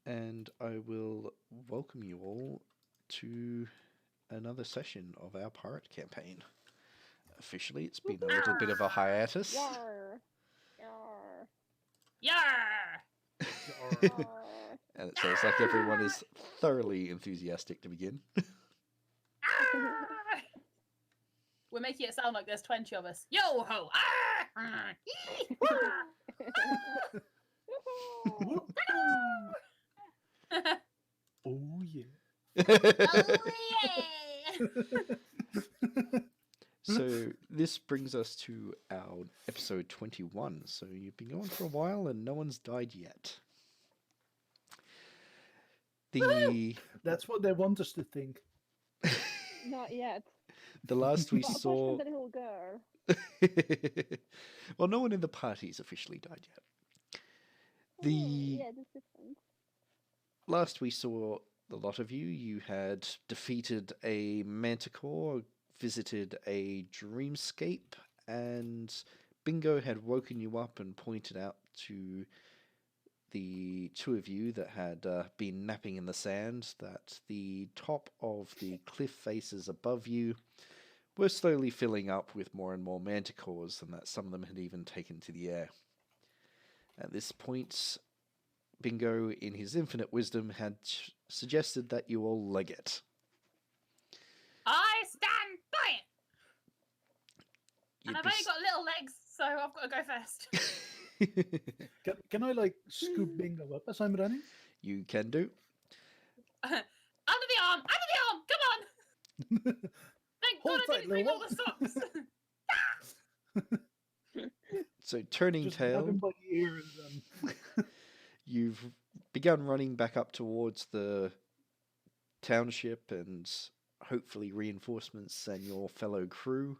and I will welcome you all to another session of our pirate campaign. Officially, it's been a little bit of a hiatus. Yar. Yar. Yar! Yar. And it sounds like everyone is thoroughly enthusiastic to begin. We're making it sound like there's 20 of us. Yo ho! Oh yeah. Oh yeah! So this brings us to our episode 21. So you've been going for a while and no one's died yet. That's what they want us to think. Not yet. The last we Apart saw... from the little girl. Well, no one in the party's officially died yet. Yeah, that's different. Last we saw the lot of you, you had defeated a Manticore, visited a dreamscape, and Bingo had woken you up and pointed out to the two of you that had been napping in the sand that the top of the cliff faces above you were slowly filling up with more and more Manticores, and that some of them had even taken to the air. At this point, Bingo, in his infinite wisdom, had suggested that you all leg it. I stand by it! And I've only got little legs, so I've got to go first. Can I like scoop Bingo up as I'm running? You can do. Under the arm! Come on! Thank Hold God I tight, didn't bring little all the socks! So, turning Just grab tail, him by the ear and you've begun running back up towards the township and hopefully reinforcements and your fellow crew.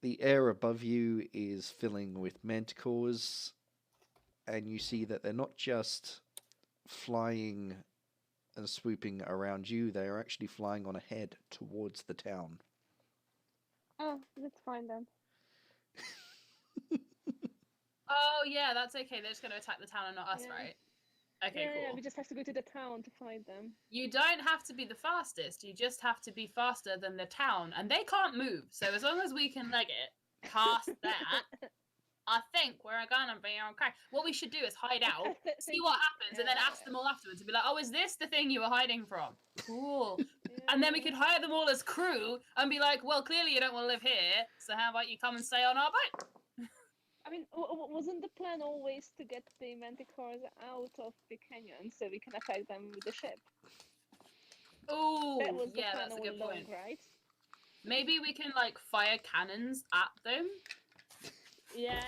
The air above you is filling with Manticores, and you see that they're not just flying and swooping around you, they are actually flying on ahead towards the town. Oh, that's fine then. Oh yeah, that's okay. They're just going to attack the town and not us, Yeah. right? Okay, Yeah, cool. we just have to go to the town to find them. You don't have to be the fastest. You just have to be faster than the town, and they can't move. So as long as we can leg it past that, I think we're gonna be okay. What we should do is hide out, see what happens, and then ask them all afterwards and be like, "Oh, is this the thing you were hiding from? Cool." And then we could hire them all as crew and be like, "Well, clearly you don't want to live here, so how about you come and stay on our boat?" I mean, wasn't the plan always to get the Manticores out of the canyon so we can attack them with the ship? Oh, That was the yeah, plan that's a all good along, point. right? Maybe we can like fire cannons at them. Yeah.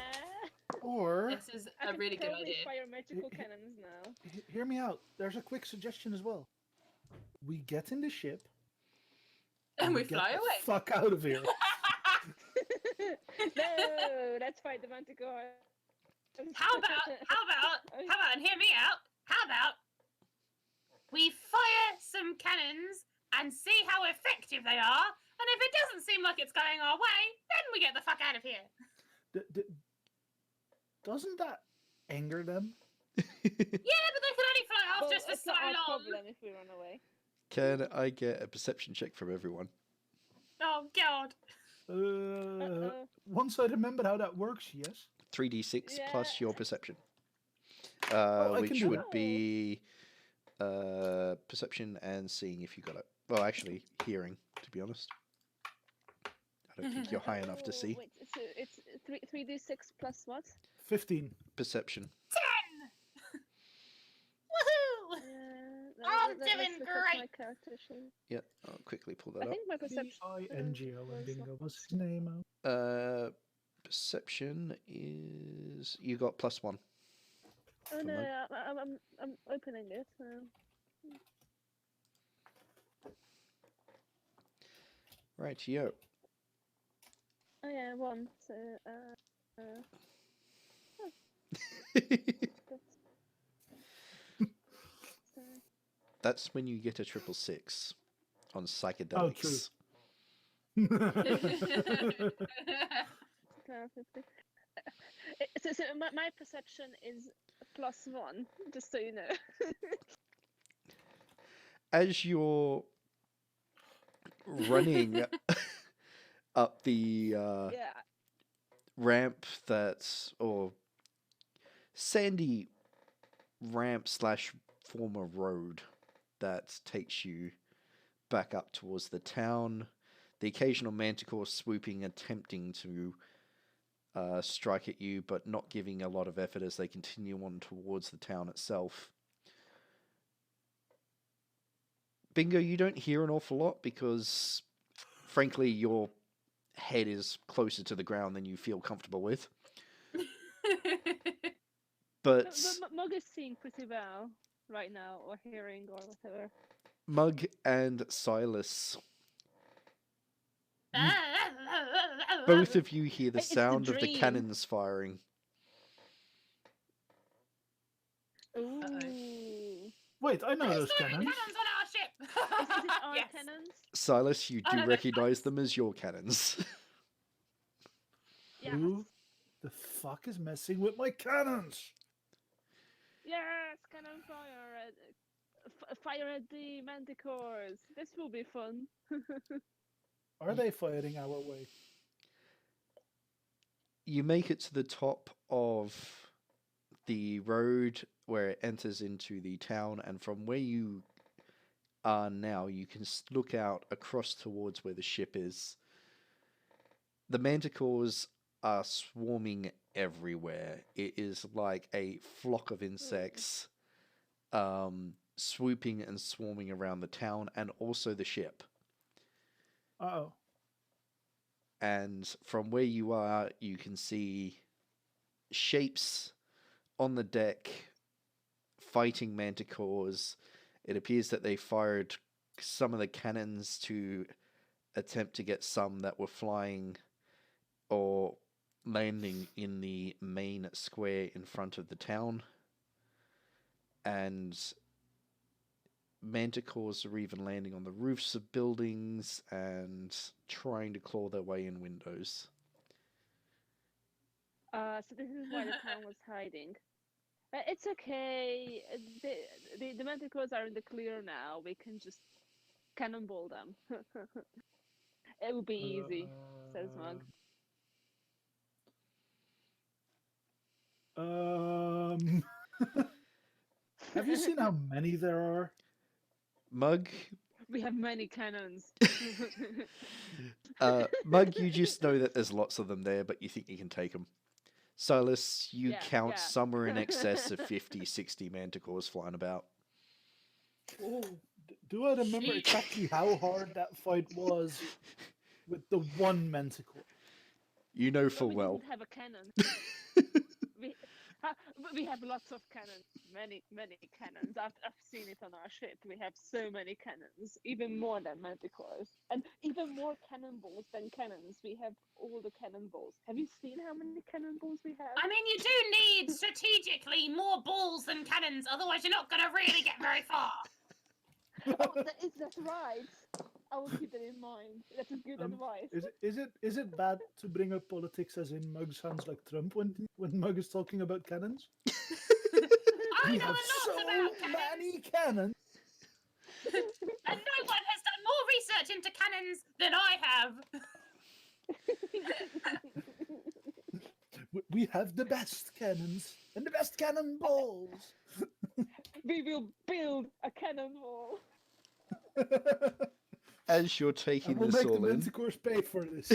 or This is I a can really good totally idea. fire magical cannons now. hear me out. There's a quick suggestion as well. We get in the ship And we get fly the away. fuck out of here. No, let's fight the Manticore. How about, and hear me out, how about we fire some cannons and see how effective they are, and if it doesn't seem like it's going our way, then we get the fuck out of here. Doesn't that anger them? Yeah, but they can only fly off just for it's so not our long. problem if we run away. Can I get a perception check from everyone? Oh, God. Once I remember how that works, yes. 3d6 Yeah. plus your perception. I Which can do would that. be perception and seeing if you got it. Well, actually, hearing, to be honest. I don't think you're high enough to see. Wait, it's 3d6 plus what? 15. Perception. 10! Woohoo! I'm doing let's look at my great. character sheet. Yeah, I'll quickly pull that I up. think my perception. Bingo was and Bingo. not- What's his name out? Perception is... You got +1. Oh From no, that. I'm opening it. Right, yo. Oh yeah, 1. So That's when you get a 666 on Oh, psychedelics. so my perception is +1, just so you know. As you're running up the Yeah. ramp or sandy ramp slash former road that takes you back up towards the town, the occasional manticore swooping, attempting to strike at you, but not giving a lot of effort as they continue on towards the town itself. Bingo, you don't hear an awful lot because, frankly, your head is closer to the ground than you feel comfortable with. But Mug is seeing pretty well right now, or hearing, or whatever. Mug and Silas, both of you hear the It's the sound of the dream. cannons firing. Ooh. Wait, I know those Firing cannons. cannons on our ship! Is it our Yes. cannons? Silas, you Oh, do no, they're recognize tanks. them as your cannons. Yes. Who the fuck is messing with my cannons? Yes, cannon fire! Fire at the Manticores! This will be fun. Are they firing our way? You make it to the top of the road where it enters into the town, and from where you are now, you can look out across towards where the ship is. The manticores are swarming everywhere. It is like a flock of insects swooping and swarming around the town and also the ship. Uh-oh. And from where you are, you can see shapes on the deck fighting manticores. It appears that they fired some of the cannons to attempt to get some that were flying or landing in the main square in front of the town. And manticores are even landing on the roofs of buildings and trying to claw their way in windows. So this is why the town was hiding. It's okay. The Manticores are in the clear now. We can just cannonball them. It will be easy, says Mug. Have you seen how many there are? Mug, We have many cannons. Mug, you just know that there's lots of them there, but you think you can take them. Silas, you Yeah, count yeah. somewhere in excess of 50, 60 manticores flying about. Oh, do I remember Jeez. exactly how hard that fight was with the one manticore? You know But full we well. didn't have a cannon. We have lots of cannons, many cannons. I've seen it on our ship. We have so many cannons, even more than manticores, and even more cannonballs than cannons. We have all the cannonballs. Have you seen how many cannonballs we have? I mean, you do need strategically more balls than cannons, otherwise you're not going to really get very far. Oh, that's right. I will keep that in mind. That is good advice. Is it bad to bring up politics as in Mug sounds like Trump when Mug is talking about cannons? I We know have a lot so about cannons, many cannons. and no one has done more research into cannons than I have. We have the best cannons and the best cannonballs. We will build a cannonball. As you're I taking will this make the all in, manticores pay for this.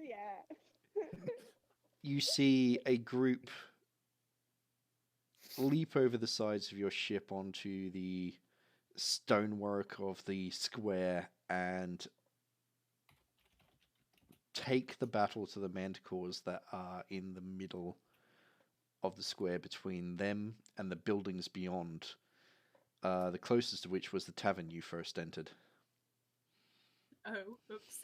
Yeah. you see a group leap over the sides of your ship onto the stonework of the square and take the battle to the manticores that are in the middle of the square between them and the buildings beyond, the closest of which was the tavern you first entered. Oh, oops.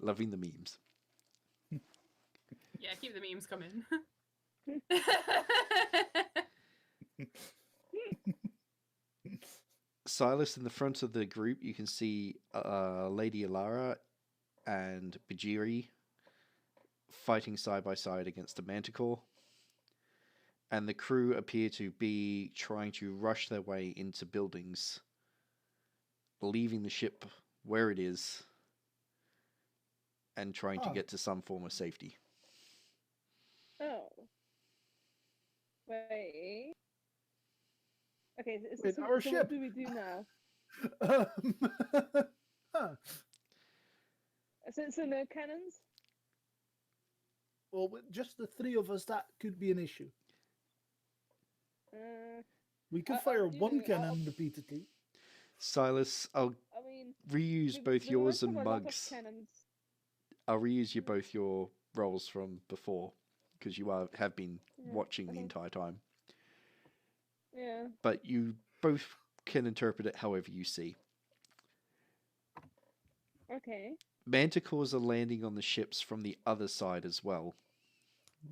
Loving the memes. Yeah, keep the memes coming. Silas, in the front of the group, you can see Lady Alara and Bhajiri fighting side by side against a manticore, and the crew appear to be trying to rush their way into buildings, leaving the ship where it is and trying to Ah. get to some form of safety. Oh. Wait. Okay, Wait, so our what ship. do we do now? Huh. So no cannons? Well, with just the three of us, that could be an issue. We could fire you one know, cannon repeatedly. Silas, I'll I mean, reuse both we yours went and from a lot of Mug's. cannons. I'll reuse both your roles from before, because you have been Yeah, watching the okay. entire time. Yeah. But you both can interpret it however you see. Okay. Manticores are landing on the ships from the other side as well.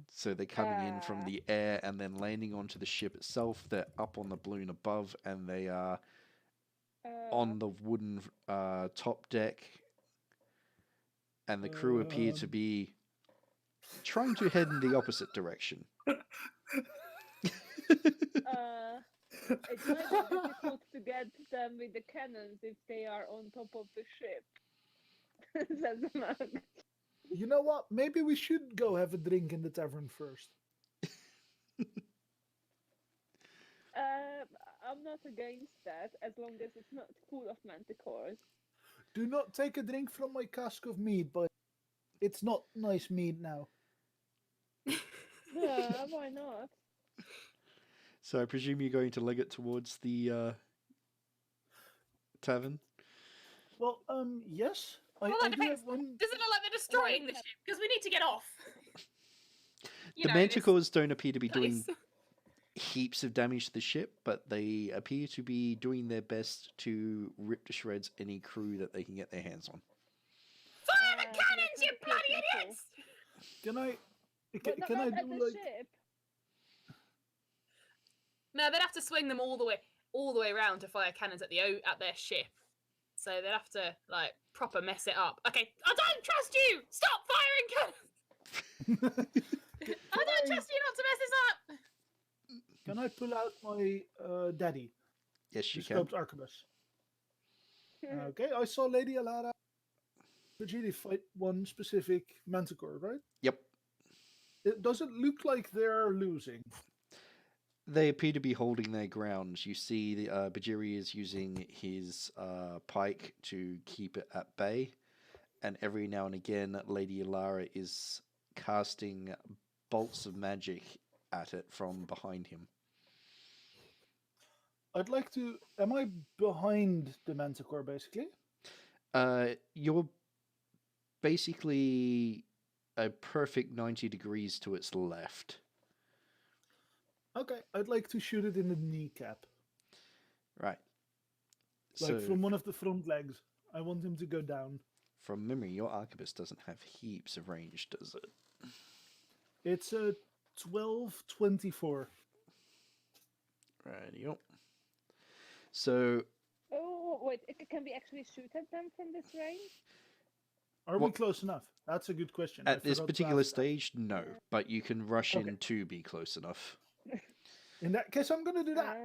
So they're coming in from the air and then landing onto the ship itself. They're up on the balloon above, and they are on the wooden top deck. And the crew appear to be trying to head in the opposite direction. It might be difficult to get them with the cannons if they are on top of the ship. Says the monk. You know what? Maybe we should go have a drink in the tavern first. I'm not against that, as long as it's not full of manticores. Do not take a drink from my cask of mead, but it's not nice mead now. Yeah, why not? So I presume you're going to leg it towards the tavern? Well, yes. Well, I that do have depends. one. Does it look like they're destroying the ship? Because we need to get off. The Manticores don't appear to be doing place. heaps of damage to the ship, but they appear to be doing their best to rip to shreds any crew that they can get their hands on. Fire the that's cannons, you not bloody cool. idiots! Can I? But Can not I at do the like? ship. No, they'd have to swing them all the way around to fire cannons at their ship. So they'd have to like proper mess it up. Okay, I don't trust you. Stop firing cannons. I don't trust you not to mess this up. Can I pull out my daddy, Yes, you the can. scoped arquebus? Okay, I saw Lady Alara Bhajiri fight one specific manticore, right? Yep. It doesn't look like they're losing. They appear to be holding their ground. You see the Bhajiri is using his pike to keep it at bay, and every now and again Lady Alara is casting bolts of magic at it from behind him. I'd like to. Am I behind the manticore, basically? You're basically a perfect 90 degrees to its left. Okay, I'd like to shoot it in the kneecap. Right. Like So, from one of the front legs. I want him to go down. from memory, your arquebus doesn't have heaps of range, does it? It's a 12-24. Rightio. So, Oh, wait, can we actually shoot at them from this range? Are we What- close enough? That's a good question. I at this forgot to particular ask that. stage, no. But you can rush Okay. in to be close enough. In that case, I'm gonna do that.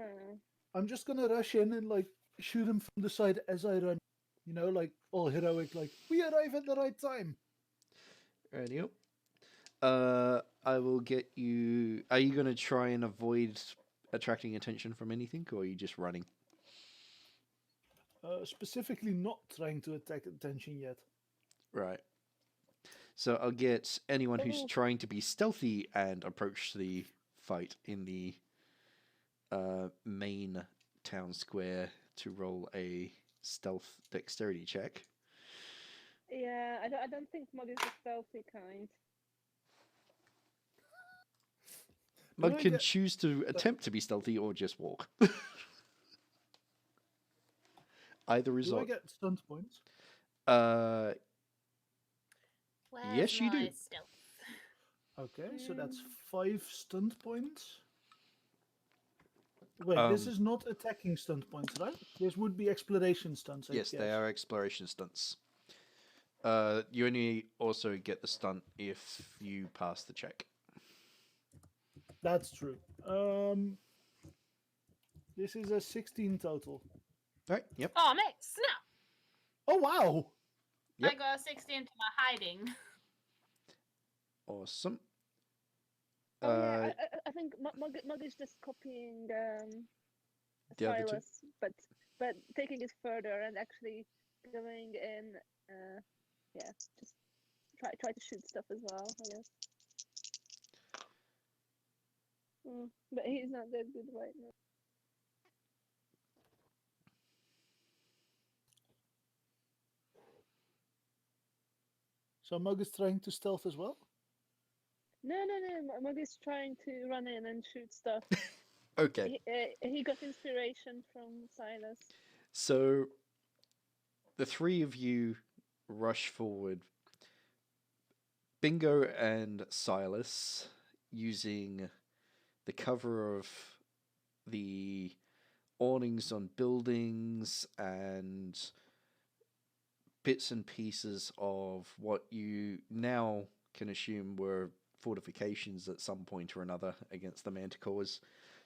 I'm just gonna rush in and like shoot him from the side as I run. You know, like all heroic, like we arrive at the right time. Rightio. I will get you. Are you going to try and avoid attracting attention from anything, or are you just running? Specifically, not trying to attack attention yet. Right. So I'll get anyone who's Oh. trying to be stealthy and approach the fight in the main town square to roll a stealth dexterity check. Yeah, I don't think Mug is the stealthy kind. Mug I can get- choose to attempt to be stealthy or just walk. Either Do I result. get stunt points? Yes, you do. Stealth? Okay, so that's 5 stunt points. Wait, this is not attacking stunt points, right? This would be exploration stunts. I Yes, they guess. are exploration stunts. You only also get the stunt if you pass the check. That's true. This is a 16 total. Right. Yep. Oh, mate, snap! Oh wow! Yep. I got a 16 to my hiding. Awesome. Oh yeah, I think Mug is just copying The other two? Silas, but taking it further and actually going in. Yeah, just try to shoot stuff as well. I guess. But he's not that good right now. So Mug is trying to stealth as well? No. Mug is trying to run in and shoot stuff. Okay. He got inspiration from Silas. So the three of you rush forward. Bingo and Silas, using the cover of the awnings on buildings and bits and pieces of what you now can assume were fortifications at some point or another against the Manticores,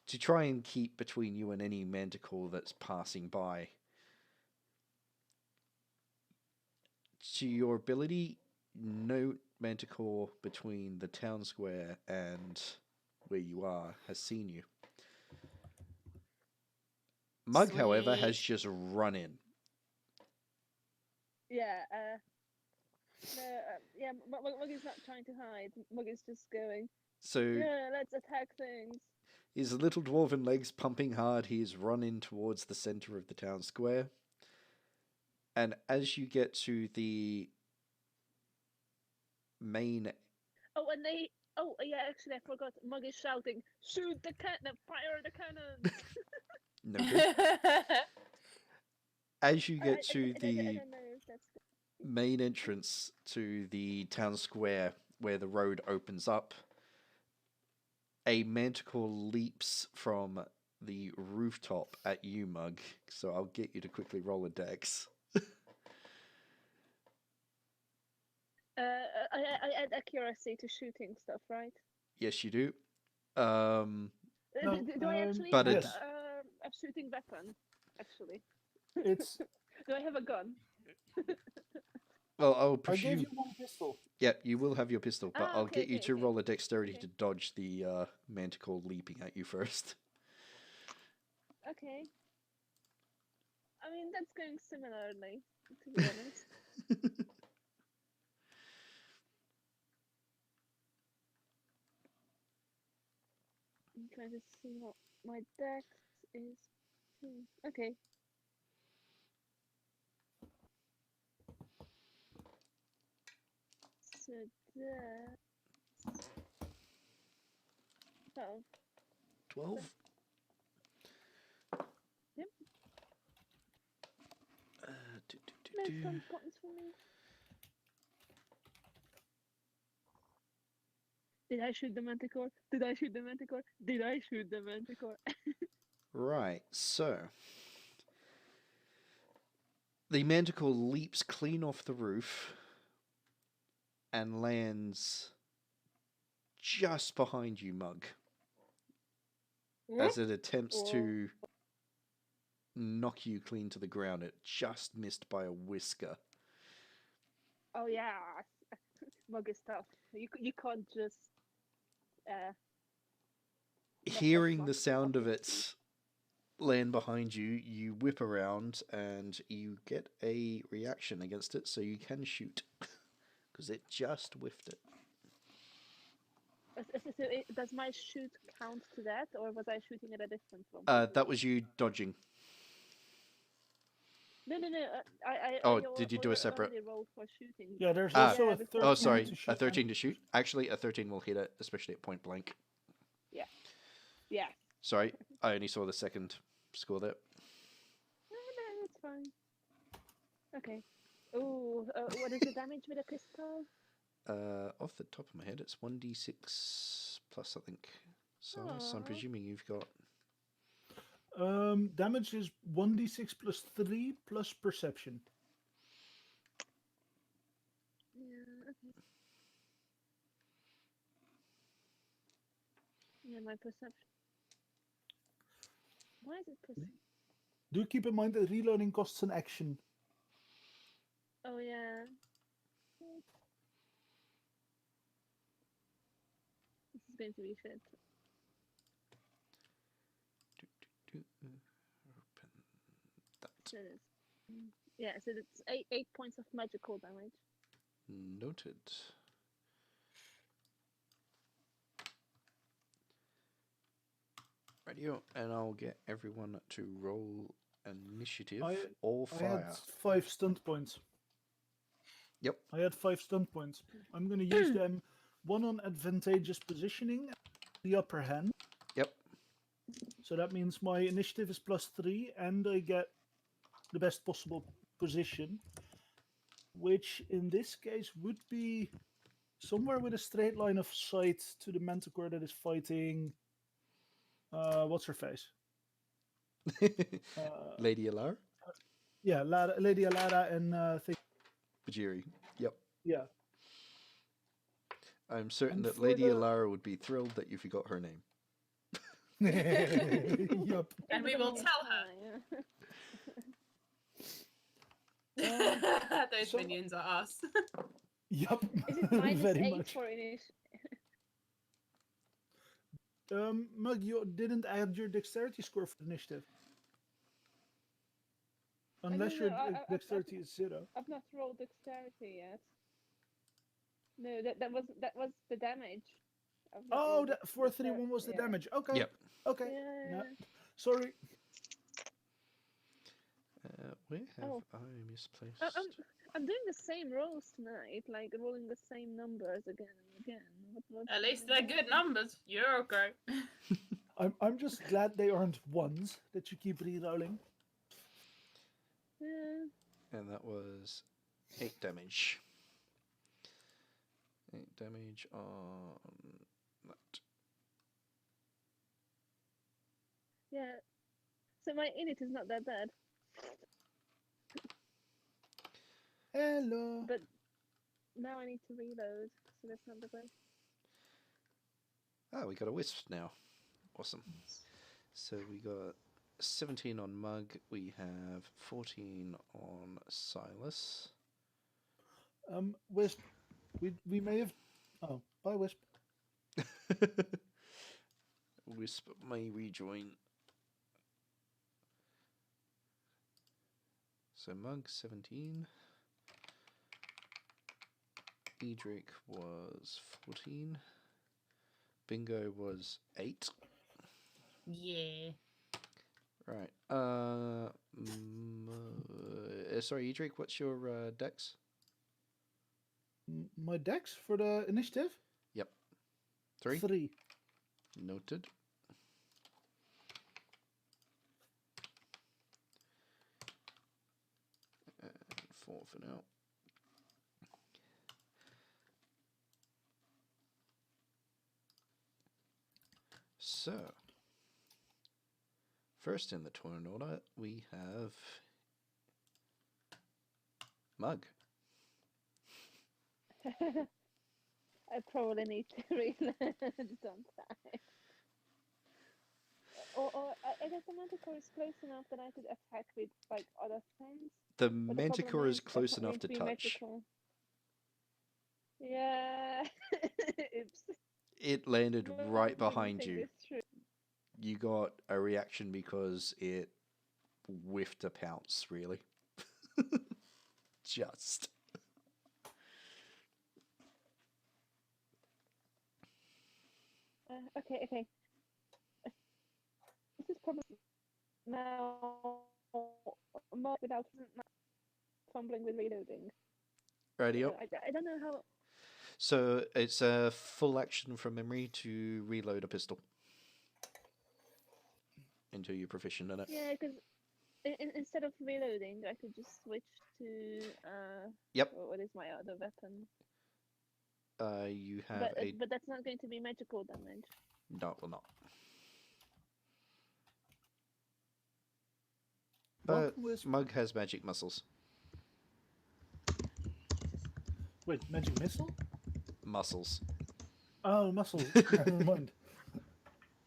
to try and keep between you and any Manticore that's passing by. To your ability, no Manticore between the town square and where you are has seen you. Mug, however, has Sweet. just run in. Yeah. Yeah. Mug is not trying to hide. Mug is just going. So Yeah, let's attack things. his little dwarven legs pumping hard, he's run in towards the center of the town square. And as you get to the main... Oh, and they... Oh, yeah, actually, I forgot. Mug is shouting, shoot the cannon! Fire the cannon! Noted. As you I get to the don't know if that's... main entrance to the town square where the road opens up, a manticore leaps from the rooftop at you, Mug. So I'll get you to quickly roll a dex. I add accuracy to shooting stuff, right? Yes, you do. No, do I actually but have it's- a shooting weapon? Actually, It's. do I have a gun? Well, I'll I presume... gave you one pistol. Yep, you will have your pistol, but I'll Okay, get you okay, to okay. roll a dexterity Okay. to dodge the manticore leaping at you first. Okay. I mean, that's going similarly, to be honest. I'm trying to see what my dex is. Okay. So that's 12. 12? Yep. Do. There's some points for me. Did I shoot the manticore? Did I shoot the manticore? Did I shoot the manticore? Right, so... the manticore leaps clean off the roof and lands just behind you, Mug, as it attempts to knock you clean to the ground. It just missed by a whisker. Oh yeah, Mug is tough. You can't just. Hearing the sound of it land behind you, you whip around and you get a reaction against it, so you can shoot because it just whiffed it. So does my shoot count to that, or was I shooting at a different one? That was you dodging. No. Did you do a separate? already rolled for shooting. Yeah, there's Ah. also Yeah, a before 13 Oh, that. sorry, to shoot a and 13 to shoot. Actually, a 13 will hit it, especially at point blank. Yeah. Sorry, I only saw the second score there. No, it's fine. Okay. Oh, what is the damage with a pistol? Off the top of my head, it's 1d6 plus something. So I'm Aw. presuming you've got... Damage is 1d6 plus 3 plus perception. Yeah, my perception. Why is it perception? Do keep in mind that reloading costs an action. Oh yeah. This is going to be shit. Open that. So yeah, so it's 8 points of magical damage. Noted. Radio, and I'll get everyone to roll initiative or I fire. had 5 stunt points. Yep. I had 5 stunt points. I'm going to use them. 1 on advantageous positioning, the upper hand. Yep. So that means my initiative is +3, and I get the best possible position, which in this case would be somewhere with a straight line of sight to the Manticore that is fighting. What's her face? Lady Alara? Yeah, Lady Alara and Bhajiri. Yep. yeah. I'm certain And that for Lady the- Alara would be thrilled that you forgot her name. Yup. And we will tell her. Those So- minions are us. Yup. Is it minus Very 8 much. for initiative? Mug, you didn't add your dexterity score for initiative. Unless no, your I- dexterity is 0. I've not rolled dexterity yet. No, that was the damage. I've not Oh, rolled that 431 was the yeah. damage. Okay. Yep. Okay. Yeah. No, sorry. Where have Oh. I misplaced? I'm doing the same rolls tonight, like rolling the same numbers again and again. At least they're good numbers. You're okay. I'm just glad they aren't ones that you keep re-rolling. Yeah. And that was 8 damage. 8 damage on that. Yeah. So my init is not that bad, Hello. but now I need to reload, so that's not the best. Ah, we got a wisp now. Awesome. So we got 17 on Mug. We have 14 on Silas. Wisp. We may have. Oh, bye, Wisp. Wisp may rejoin. So Mug 17. Edric was 14. Bingo was 8. Yeah. Right. Sorry, Edric, what's your dex? My dex for the initiative? Yep. 3. 3. Noted. And 4 for now. So, first in the turn order, we have Mug. I probably need to reload sometime. Or I guess the Manticore is close enough that I could attack with like other things. The But the Manticore problem is that's close not enough going to be touch. magical. Yeah. Oops. It landed No, right I didn't behind think you. this through. You got a reaction because it whiffed a pounce, really. Just. Okay. This is probably now more without fumbling with reloading. Radio. I don't know how. So it's a full action from memory to reload a pistol until you're proficient in it. Yeah, because instead of reloading, I could just switch to Yep. what is my other weapon? You have But that's not going to be magical damage. No, it will not. But Wisp. Mug has magic muscles. Wait, magic missile? Muscles. Oh, muscle. Never mind.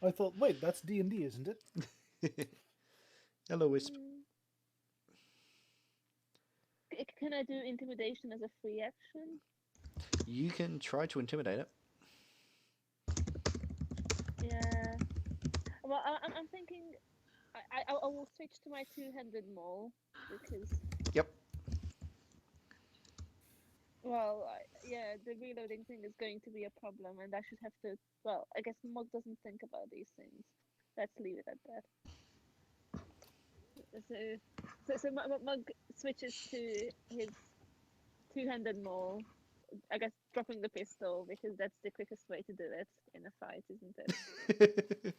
I thought, wait, that's D&D, isn't it? Hello, Wisp. Can I do intimidation as a free action? You can try to intimidate it. Yeah. Well, I'm thinking I will switch to my two-handed maul because, Yep. well, yeah, the reloading thing is going to be a problem, and I should have to. Well, I guess Mug doesn't think about these things. Let's leave it at that. So Mug switches to his two-handed maul. I guess dropping the pistol because that's the quickest way to do it in a fight, isn't it?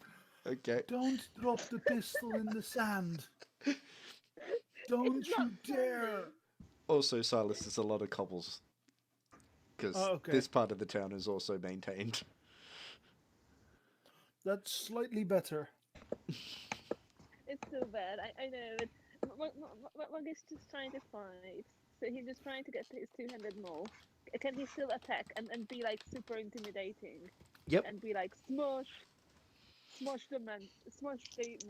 Okay. Don't drop the pistol in the sand. Don't It's not you dare. sandy. Also, Silas, there's a lot of cobbles. Because Okay. this part of the town is also maintained. That's slightly better. It's so bad. I know, but Mug is just trying to fight. So he's just trying to get his two-handed maul. Can he still attack and be like super intimidating? Yep. And be like smush the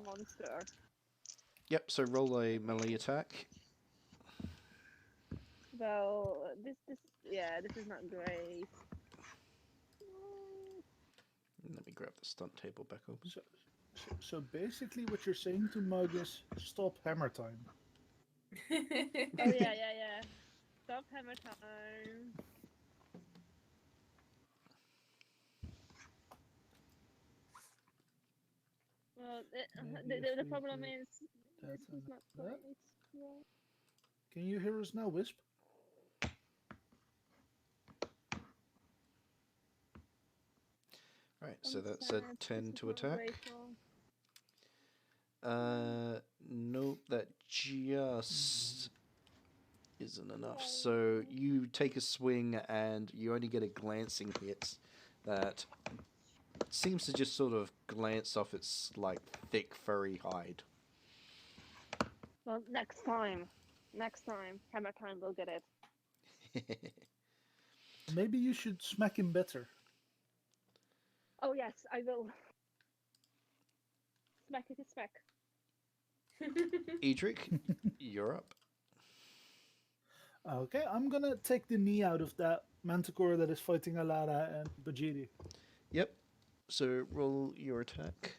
monster. Yep, so roll a melee attack. Well, this is not great. Let me grab the stunt table back open. So basically what you're saying to Mug is stop hammer time. Oh yeah. Stop hammer time. Well, the problem is this is not great. Yeah. Can you hear us now, Wisp? Right, so that's a 10 to attack. Nope, that just isn't enough. So you take a swing and you only get a glancing hit that seems to just sort of glance off its like thick furry hide. Well, next time, hammer time will get it. Maybe you should smack him better. Oh yes, I will. Smack it, smack. Edric, you're up. Okay, I'm gonna take the knee out of that Manticore that is fighting Alara and Bhajiri. Yep. So roll your attack.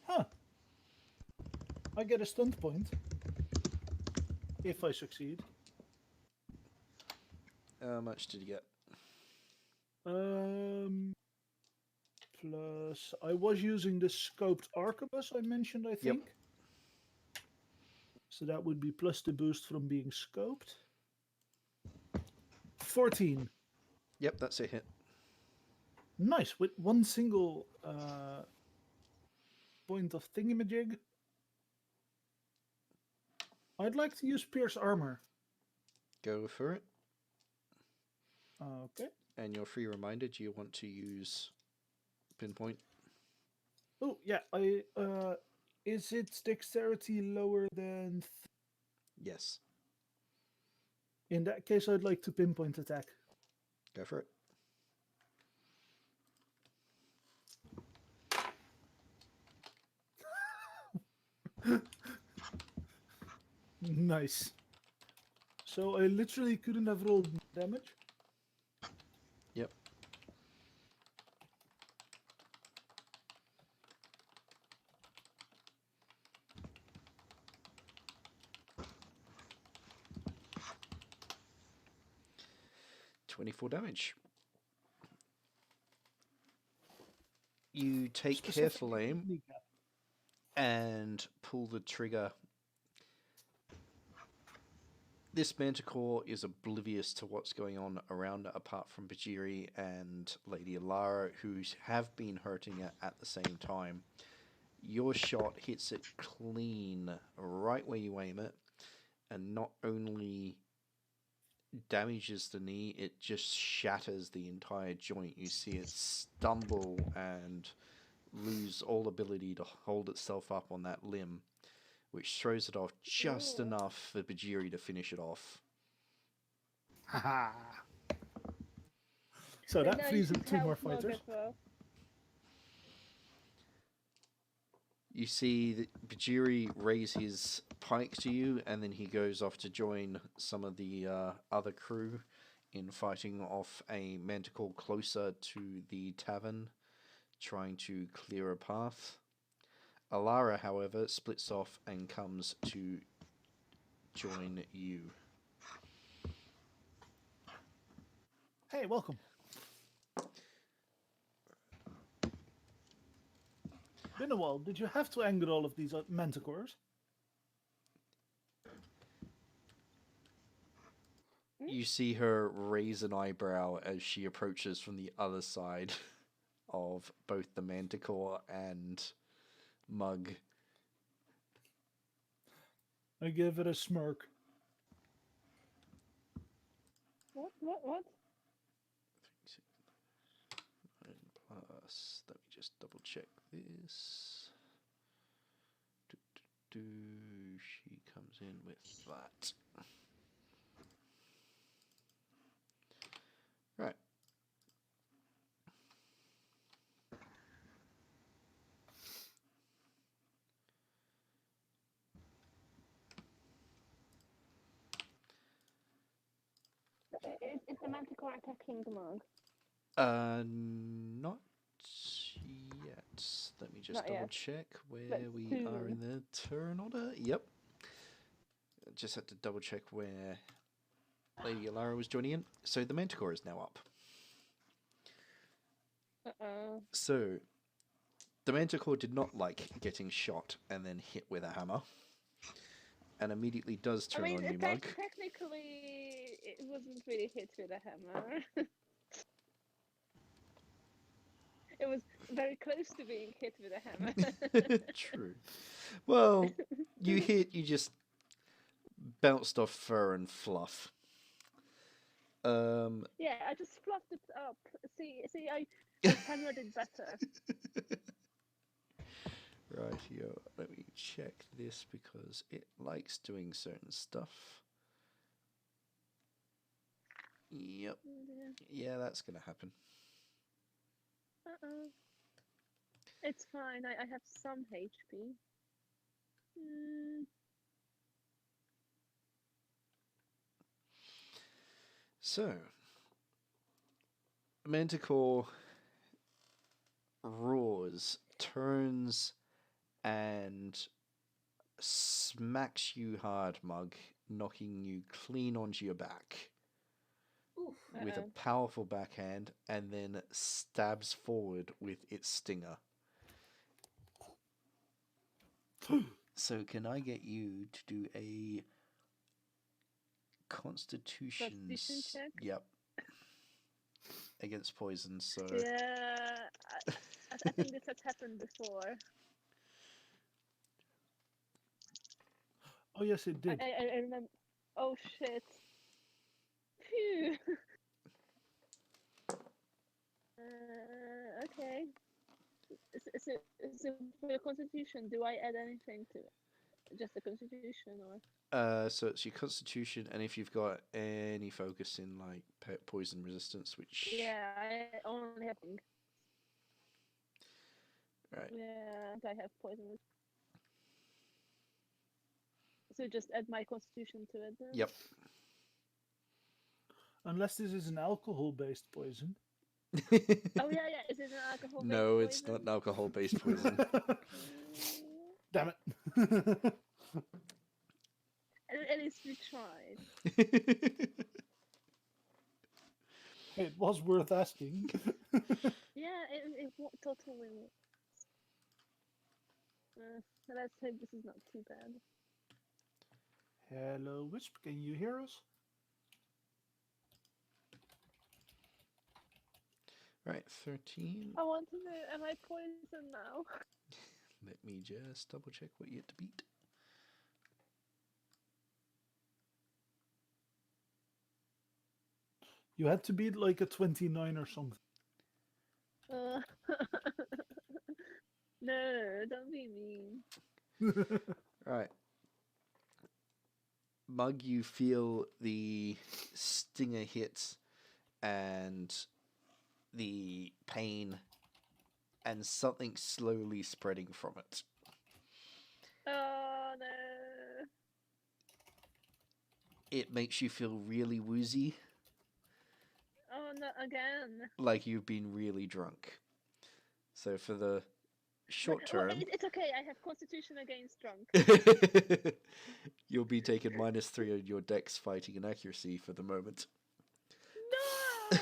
Huh. I get a stunt point. If I succeed. How much did you get? Plus, I was using the scoped arquebus I mentioned, I think. Yep. So that would be plus the boost from being scoped. 14. Yep, that's a hit. Nice, with one single point of thingamajig. I'd like to use Pierce Armor. Go for it. Okay. And your free reminder, do you want to use pinpoint? Oh, yeah. Is its dexterity lower than... Yes. In that case, I'd like to pinpoint attack. Go for it. Nice. So I literally couldn't have rolled damage. Yep. .24 damage. You take careful aim and pull the trigger. This Manticore is oblivious to what's going on around it, apart from Bhajiri and Lady Alara, who have been hurting it at the same time. Your shot hits it clean right where you aim it, and not only damages the knee, it just shatters the entire joint. You see it stumble and lose all ability to hold itself up on that limb, which throws it off just enough for Bhajiri to finish it off. Haha. So Then that now frees you up should 2 more help Mog fighters. as well. You see that Bhajiri raise his pike to you, and then he goes off to join some of the other crew in fighting off a manticore closer to the tavern, trying to clear a path. Alara, however, splits off and comes to join you. Hey, welcome. Been a while. Did you have to anger all of these manticores? You see her raise an eyebrow as she approaches from the other side of both the manticore and Mug. I give it a smirk. What? Plus, let me just double check this. She comes in with that. Right. Is the Manticore attacking the Mog? Not yet. Let me just Not double yet. check where But we soon. are in the turn order. Yep. Just had to double check where Lady Alara was joining in. So the Manticore is now up. Uh-oh. So the Manticore did not like getting shot and then hit with a hammer, and immediately does turn on you, Mug. Technically, it wasn't really hit with a hammer. It was very close to being hit with a hammer. True. Well, you just bounced off fur and fluff. Yeah, I just fluffed it up. See, I hammered it better. Right here, let me check this because it likes doing certain stuff. Yep. Yeah, that's gonna happen. Uh-oh. It's fine. I have some HP. So, Manticore roars, turns, and smacks you hard, Mug, knocking you clean onto your back Oof. with a Uh-oh. powerful backhand, and then stabs forward with its stinger. So can I get you to do a Constitution Constitution's... check? Yep. Against poison, so... Yeah, I think this has happened before. Oh, yes, it did. I remember. Oh shit. Phew. Okay. So for your constitution, do I add anything to it? Just the constitution, or? So it's your Constitution, and if you've got any focus in like poison resistance, which Yeah, I only have. right, Yeah, I have poison. So just add my constitution to it then? yep. Unless this is an alcohol-based poison. Oh yeah, is it an alcohol? No, it's not an alcohol-based poison. Damn it. At least we tried. It was worth asking. Yeah, it totally was. Let's hope this is not too bad. Hello, Whisp, can you hear us? Right, 13. I want to know, am I poisoned now? Let me just double check what you had to beat. You had to beat like a 29 or something. No, don't be mean. Right. Mug, you feel the stinger hit, and the pain and something slowly spreading from it. Oh no. It makes you feel really woozy, Oh no, again. like you've been really drunk. So for the short term, It's okay. I have constitution against drunk. you'll be taking -3 on your dex fighting and accuracy for the moment. No.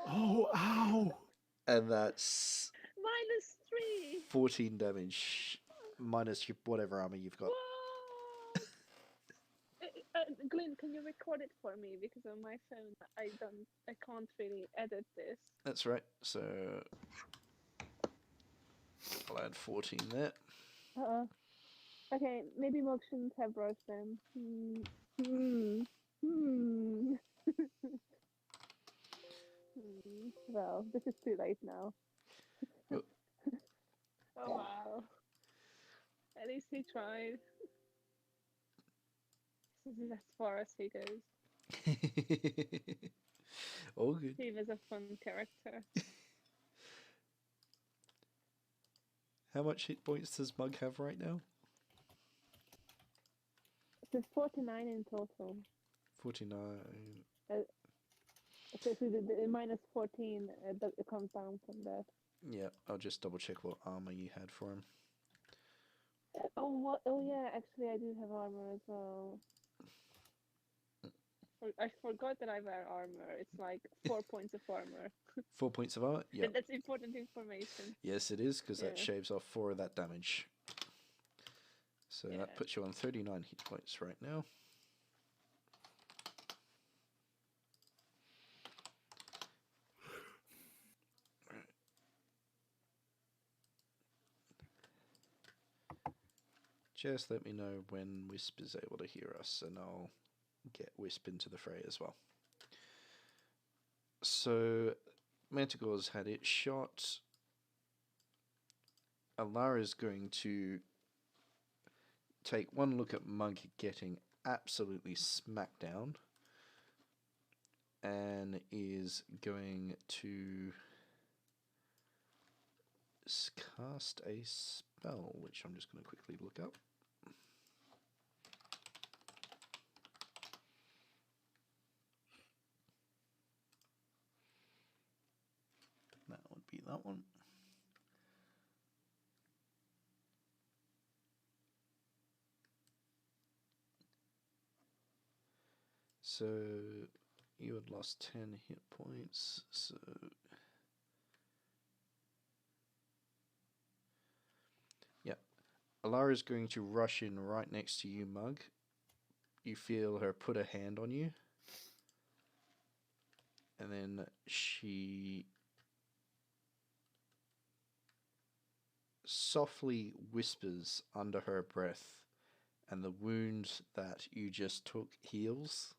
Oh, ow! And that's -3. 14 damage minus your whatever armor you've got. Whoa. Glenn, can you record it for me? Because on my phone, I can't really edit this. That's right. So I'll add 14 there. Okay, maybe Mog shouldn't have rushed them. Well, this is too late now. Oh. Oh wow. At least he tried. This is as far as he goes. All good. He was a fun character. How much hit points does Mug have right now? It's 49 in total. 49. So the -14, it comes down from that. Yeah, I'll just double check what armor you had for him. Oh, what? Oh yeah, actually I do have armor as well. I forgot that I wear armor. It's like 4 points of armor. 4 points of armor? Yeah. That's important information. Yes, it is, because that Yeah. shaves off 4 of that damage. So Yeah. that puts you on 39 hit points right now. Just let me know when Whisp is able to hear us, and I'll get Whisp into the fray as well. So, Manticores had it shot. Alara's going to take one look at Mug getting absolutely smacked down, and is going to cast a spell, which I'm just going to quickly look up. That would be that one. So you had lost 10 hit points, so yeah. Alara's going to rush in right next to you, Mug. You feel her put a hand on you, and then she softly whispers under her breath, and the wound that you just took heals,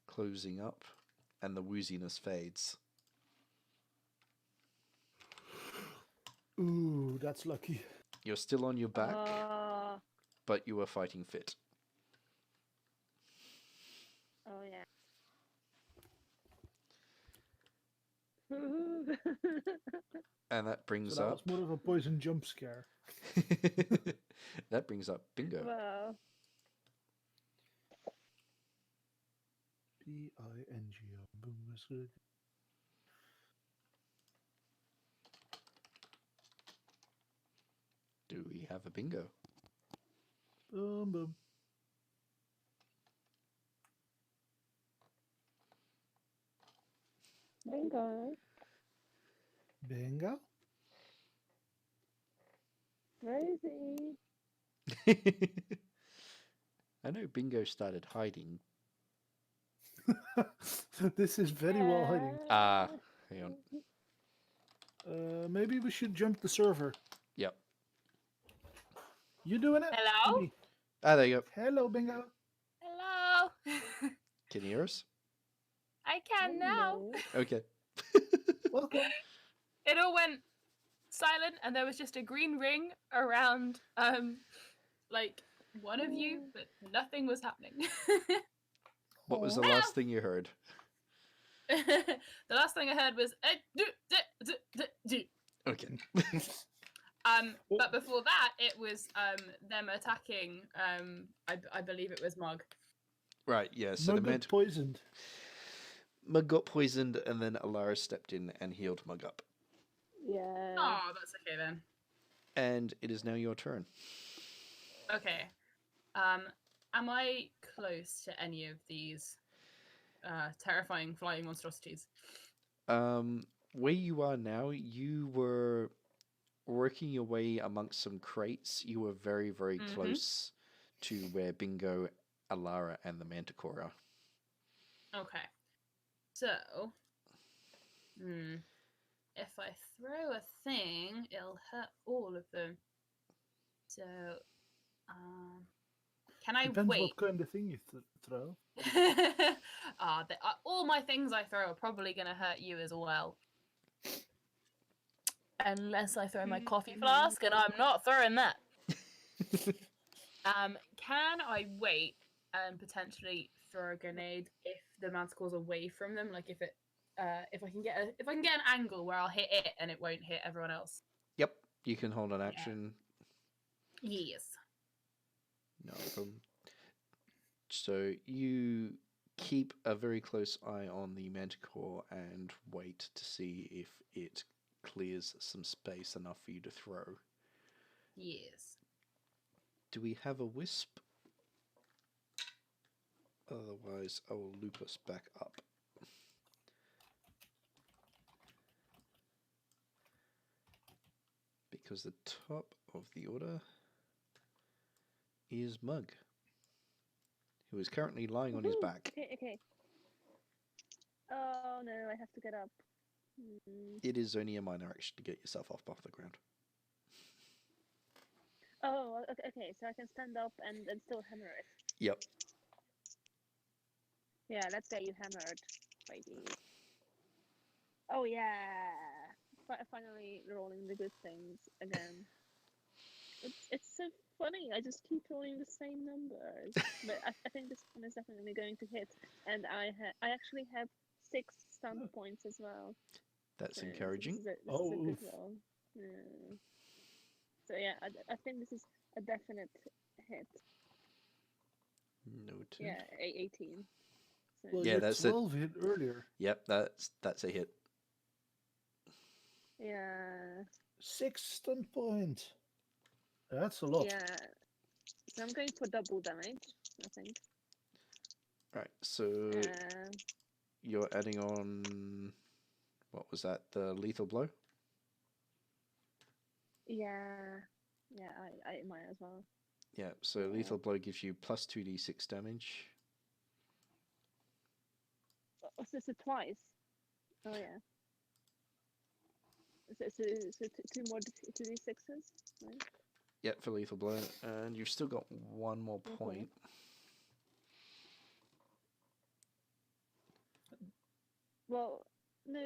closing up, and the wooziness fades. Ooh, that's lucky. You're still on your back, but you are fighting fit. Oh yeah. And that brings So that up... was more of a poison jump scare. That brings up Bingo. Wow. Bingo. Do we have a bingo? Boom, boom. Bingo. Bingo? Rosie. I know Bingo started hiding. This is very well hiding. Ah, hang on. Maybe we should jump the server. Yep. You doing it? Hello? Me. Ah, there you go. Hello, Bingo. Hello. Can you hear us? I can now. Okay. Welcome. It all went silent, and there was just a green ring around, like one of you, but nothing was happening. What was the last thing you heard? The last thing I heard was Okay. but before that, it was them attacking. I believe it was Mug. Right, yeah, so Mug got poisoned. Mug got poisoned, and then Alara stepped in and healed Mug up. Yeah. Oh, that's okay then. And it is now your turn. Okay. Am I close to any of these terrifying flying monstrosities? Where you are now, you were working your way amongst some crates. You were very, very close to where Bingo, Alara, and the Manticore are. Okay. So, if I throw a thing, it'll hurt all of them. So, can I Depends wait? what kind of thing you throw. All my things I throw are probably going to hurt you as well. Unless I throw my coffee flask, and I'm not throwing that. Can I wait and potentially throw a grenade if the manticore's away from them? Like if I can get an angle where I'll hit it and it won't hit everyone else. Yep, you can hold an action. Yes. No problem. So you keep a very close eye on the Manticore and wait to see if it clears some space enough for you to throw. Yes. Do we have a Wisp? Otherwise, I will loop us back up. Because the top of the order is Mug, who is currently lying on his back. Okay. Oh no, I have to get up. It is only a minor action to get yourself off the ground. Oh, okay, so I can stand up and still hammer it. Yep. Yeah, let's get you hammered, ladies. Oh yeah! Finally rolling the good things again. It's so funny, I just keep rolling the same numbers. But I think this one is definitely going to hit. And I actually have 6 stun points as well. That's So encouraging. This is a good roll. Yeah. So yeah, I think this is a definite hit. Noted. Yeah, 18. So. Well, Yeah, your that's 12 hit earlier. Yep, that's a hit. Yeah. 6 stun points. That's a lot. Yeah. So I'm going for double damage, I think. Right, so you're adding on, what was that, the lethal blow? Yeah. Yeah, I might as well. Yeah, so lethal blow gives you plus 2d6 damage. Oh, so twice? Oh yeah. So 2 more 2d6s, right? Yep, for lethal blow, and you've still got 1 more point. Well, no,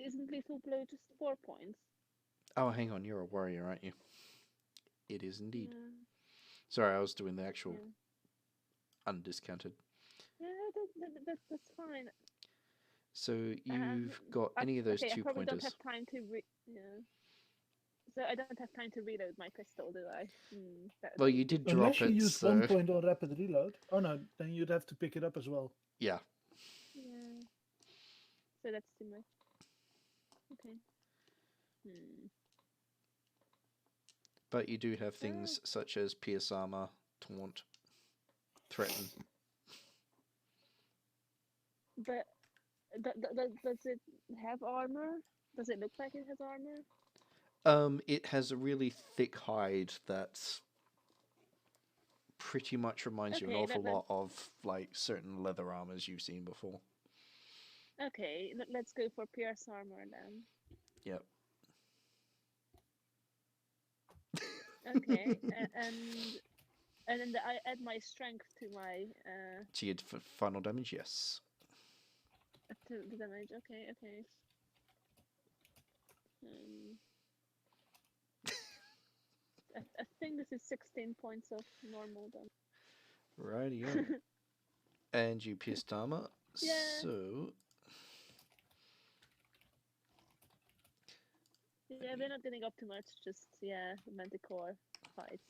isn't lethal blow just 4 points? Oh, hang on, you're a warrior, aren't you? It is indeed. Yeah. Sorry, I was doing the actual undiscounted. Yeah, that's fine. So you've got any of those 2 I probably pointers. don't have time to So I don't have time to reload my pistol, do I? Well, you did drop Unless you it, use so... 1 point on rapid reload. Oh no, then you'd have to pick it up as well. Yeah. Yeah. So that's too much. Okay. But you do have things such as pierce armor, taunt, threaten. But does it have armor? Does it look like it has armor? It has a really thick hide that pretty much reminds you an awful lot of like certain leather armors you've seen before. Okay, let's go for pierce armor then. Yep. Okay, and then I add my strength to my To your final damage, yes. to the damage. Okay. I think this is 16 points of normal damage. Rightio. And you pierced armor. Yeah. So Yeah, we're not getting up too much. Just Manticore fights.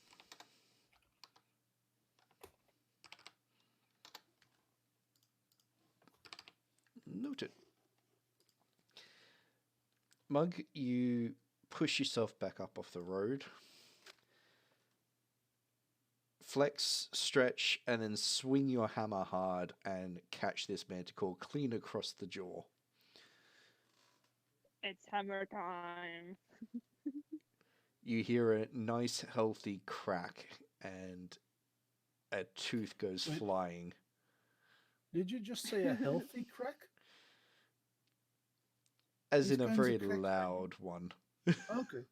Noted. Mug, you push yourself back up off the road. Flex, stretch, and then swing your hammer hard and catch this manticore clean across the jaw. It's hammer time. You hear a nice, healthy crack, and a tooth goes Wait. flying. Did you just say a healthy crack? As These in a kinds of very cracks are- loud one. Okay.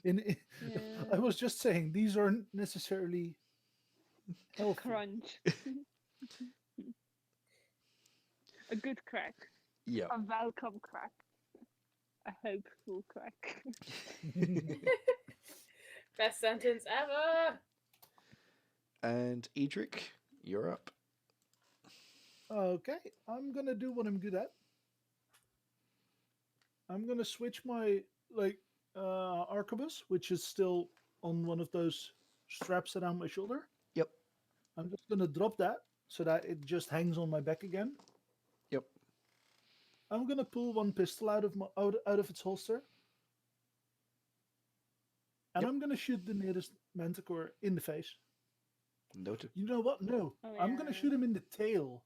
I Yeah. was just saying these aren't necessarily healthy. Crunch. A good crack. Yeah. A welcome crack. A hopeful crack. Best sentence ever. And Edric, you're up. Okay, I'm gonna do what I'm good at. I'm gonna switch my arquebus, which is still on one of those straps around my shoulder. Yep. I'm just gonna drop that so that it just hangs on my back again. Yep. I'm gonna pull one pistol out of its holster, and Yep. I'm gonna shoot the nearest manticore in the face. Noted. You know what? No, Oh, I'm gonna yeah. shoot him in the tail.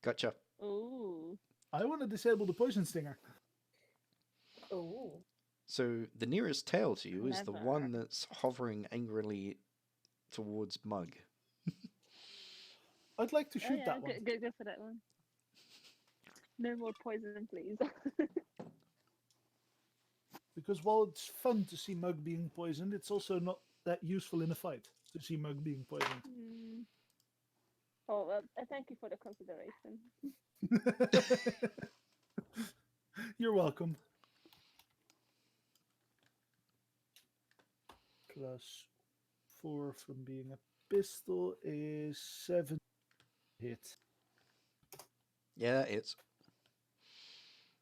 Gotcha. Ooh. I want to disable the poison stinger. Oh. So the nearest tail to you is the Clever. one that's hovering angrily towards Mug. I'd like to shoot Oh, that one. Go for that one. No more poison, please. Because while it's fun to see Mug being poisoned, it's also not that useful in a fight to see Mug being poisoned. Mm. Oh, well, thank you for the consideration. You're welcome. Plus 4 from being a pistol is 7 hit. Yeah, it's.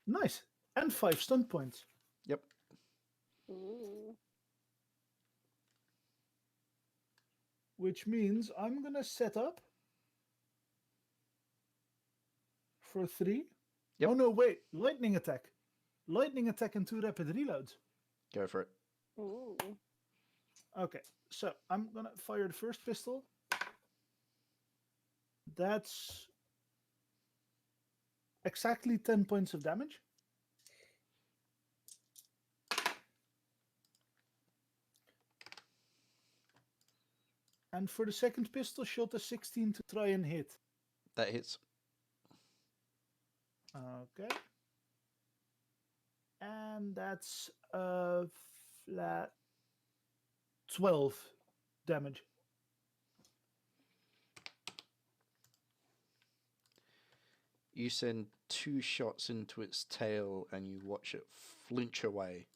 Nice. And 5 stun points. Yep. Ooh. Which means I'm going to set up for 3. Yep. Oh no, wait. Lightning attack. Lightning attack and 2 rapid reloads. Go for it. Ooh. Okay, so I'm going to fire the first pistol. That's exactly 10 points of damage. And for the second pistol shot, a 16 to try and hit. That hits. Okay. And that's a flat 12 damage. You send 2 shots into its tail and you watch it flinch away.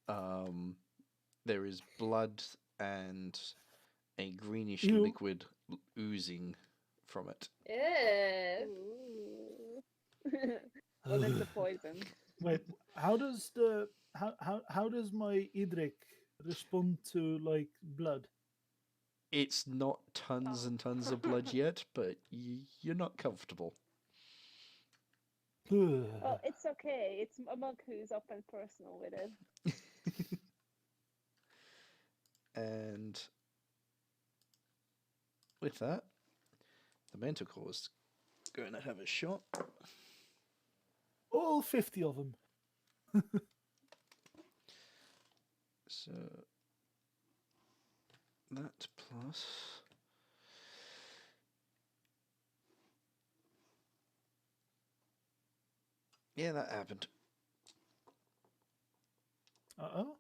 There is blood and a greenish Ew. liquid oozing from it. Yeah. Ooh. Well, that's the poison. Wait, how does my Edric respond to like blood? It's not tons and tons of blood yet, but you're not comfortable. Well, it's okay. It's a monk who's up and personal with it. And with that, the Manticore's going to have a shot. All 50 of them. So that plus. Yeah, that happened. Uh-oh.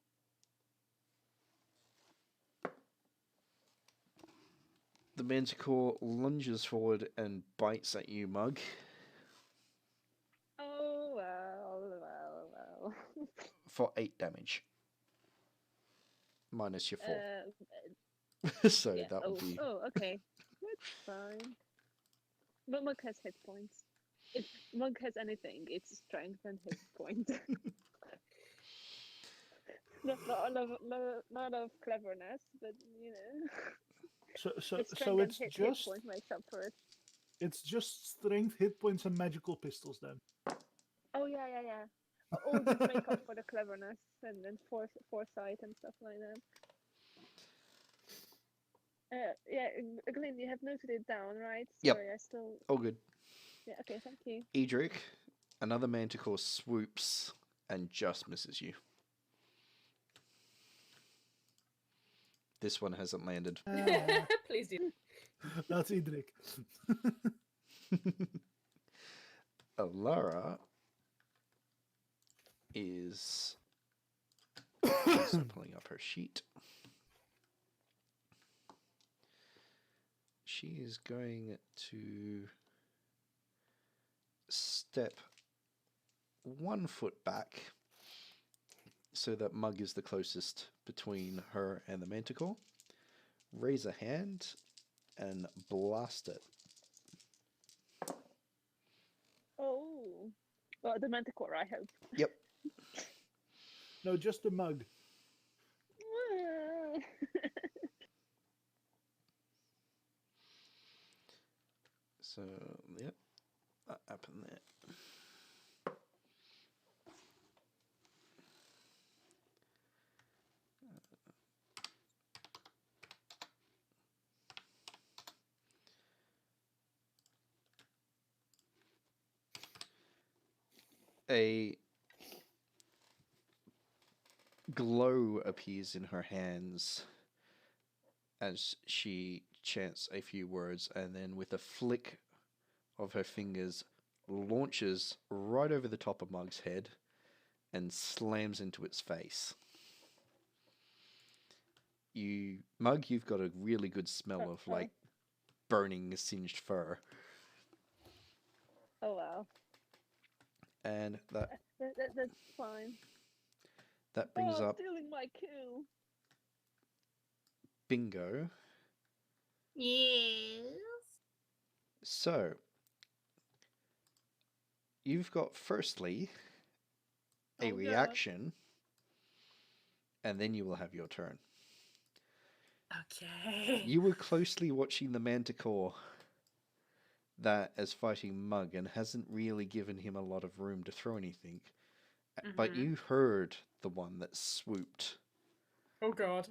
The Manticore lunges forward and bites at you, Mug, Oh, well. for 8 damage. Minus your 4. So Yeah. that would be. Oh, okay. That's fine. But monk has hit points. If monk has anything, it's strength and hit points. Not of cleverness, but you know, So the so strength and it's hit just point makes up for it. it's just strength, hit points, and magical pistols then. Oh yeah. All these make up for the cleverness and foresight and stuff like that. Yeah, Glenn, you have noted it down, right? Yep. Sorry, I still. All good. Yeah. Okay. Thank you. Edric, another manticore swoops and just misses you. This one hasn't landed. Please do. That's Edric. Alara is also pulling up her sheet. She is going to step 1 foot back so that Mug is the closest between her and the manticore. Raise a hand and blast it. Oh. Well, the manticore, I hope. Yep. No, just the mug. So, yep, that happened there. A glow appears in her hands as she chants a few words, and then with a flick of her fingers launches right over the top of Mug's head and slams into its face. Mug, you've got a really good smell of like burning singed fur. Oh wow. And That's fine. that brings up Stealing my kill. Bingo. Yes. So, you've got firstly a Oh, God. reaction, and then you will have your turn. Okay. You were closely watching the manticore that is fighting Mug and hasn't really given him a lot of room to throw anything. But Mhm. you heard the one that swooped, Oh god.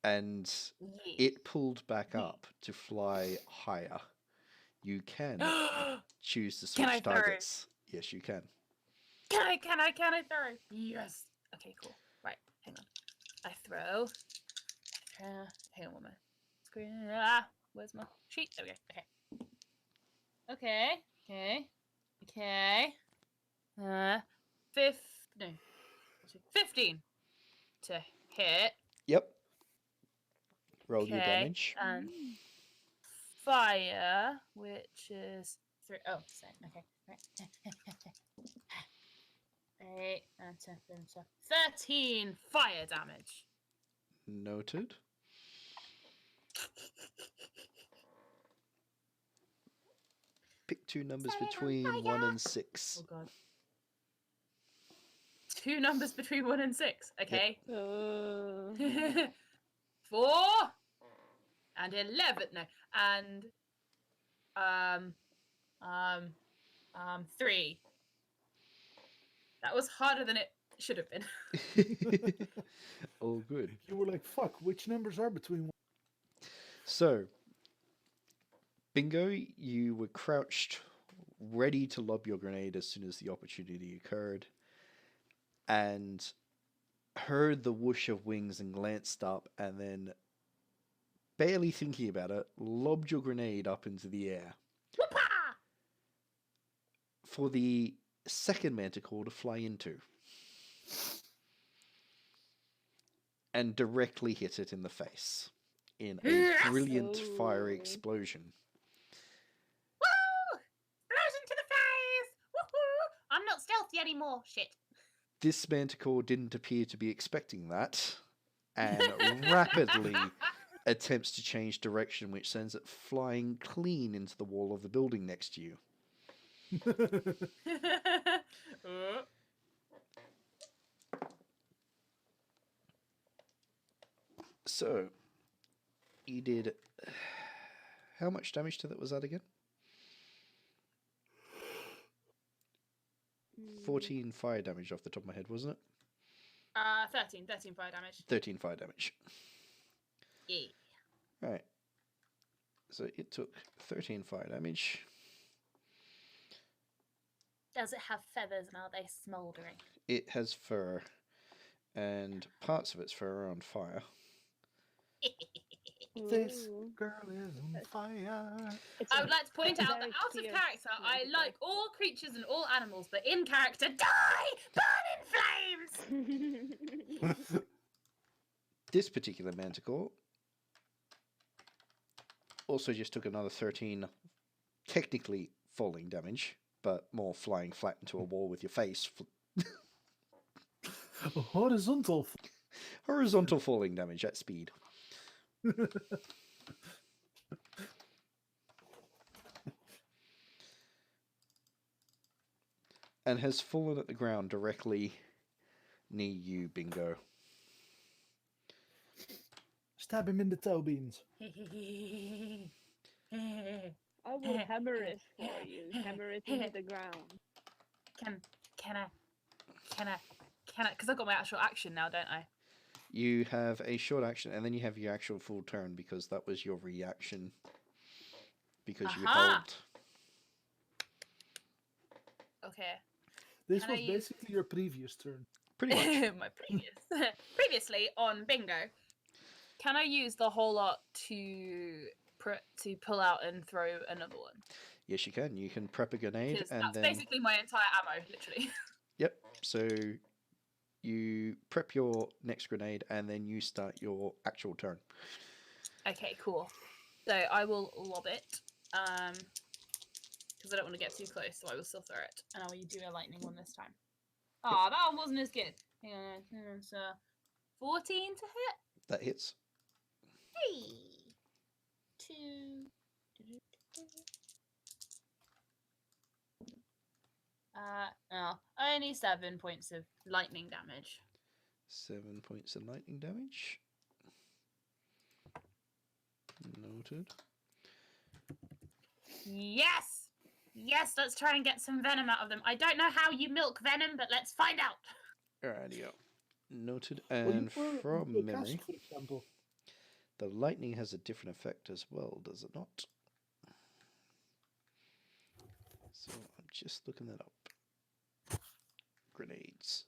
and Yeah. it pulled back up to fly higher. You can choose to Can I switch throw? targets. Yes, you can. Can I throw? Yes. Okay, cool. Right, hang on. I throw. Hang on one minute. Screen. Where's my sheet? There we go. Okay. 15 to hit. Yep. Roll your Okay, damage. and fire, which is 3. Oh, same. Okay, right. 8 and 10, so 13 fire damage. Noted. Pick two numbers Set it on between fire. 1 and 6. Oh god. 2 numbers between 1 and 6. Okay. 4 and 11. No, and 3. That was harder than it should have been. All good. You were like, fuck, which numbers are between one? So, Bingo, you were crouched, ready to lob your grenade as soon as the opportunity occurred, and heard the whoosh of wings and glanced up, and then, barely thinking about it, lobbed your grenade up into the air. Whoopah! For the second manticore to fly into. And directly hit it in the face in a Yes! brilliant fiery Oh. explosion. Woo! Explosion to the face! Woohoo! I'm not stealthy anymore. Shit. This manticore didn't appear to be expecting that, and rapidly attempts to change direction, which sends it flying clean into the wall of the building next to you. So, you did... How much damage to that was that again? 14 fire damage off the top of my head, wasn't it? 13 fire damage. 13 fire damage. Yeah. Right. So it took 13 fire damage. Does it have feathers and are they smouldering? It has fur, and parts of its fur are on fire. This Ooh. girl is on fire. It's I a would like to point out that very out of fierce character, I manticore. like all creatures and all animals, but in character, die! Burn in flames! This particular manticore also just took another 13, technically falling damage, but more flying flat into a wall with your face. Horizontal. Horizontal falling damage at speed. And has fallen at the ground directly near you, Bingo. Stab him in the toe beans. I will hammer it for you. Hammer it into the ground. Can I? Because I've got my actual action now, don't I? You have a short action, and then you have your actual full turn, because that was your reaction. Because you Aha! held... Okay. This Can I was use- basically your previous turn. Pretty much. My previously on bingo. Can I use the whole lot to pull out and throw another one? Yes, you can. You can prep a grenade, Because and that's then... basically my entire ammo, literally. Yep, so you prep your next grenade, and then you start your actual turn. Okay, cool. So I will lob it. Because I don't want to get too close, so I will still throw it. And I will do a lightning one this time. Ah, that one wasn't as good. Hang on, it's 14 to hit. That hits. Hey! 2. No, only 7 points of lightning damage. 7 points of lightning damage. Noted. Yes! Yes, let's try and get some venom out of them. I don't know how you milk venom, but let's find out. Alrighty-o. Noted. Well, you And throw it from into a cask, memory, for example. the lightning has a different effect as well, does it not? So I'm just looking that up. Grenades.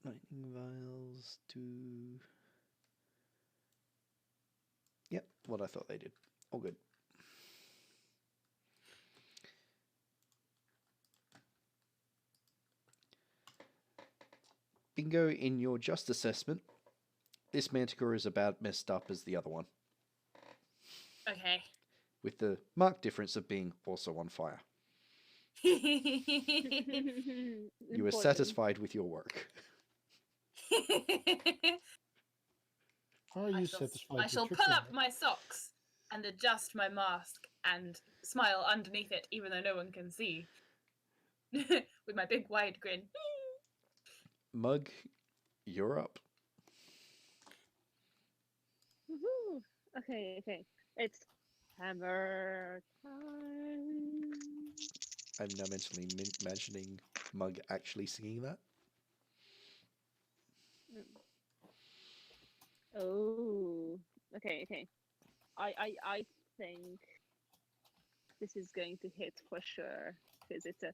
Lightning vials do... Yep, what I thought they did. All good. Bingo, in your just assessment, this manticore is about messed up as the other one, Okay. with the marked difference of being also on fire. You were satisfied with your work. Are you I satisfied? I with shall your pull turn? up my socks and adjust my mask and smile underneath it, even though no one can see. With my big wide grin. Mug, you're up. Woohoo! Okay. It's hammer time. I'm now mentally imagining Mug actually singing that. Oh. Okay. I think this is going to hit for sure because it's a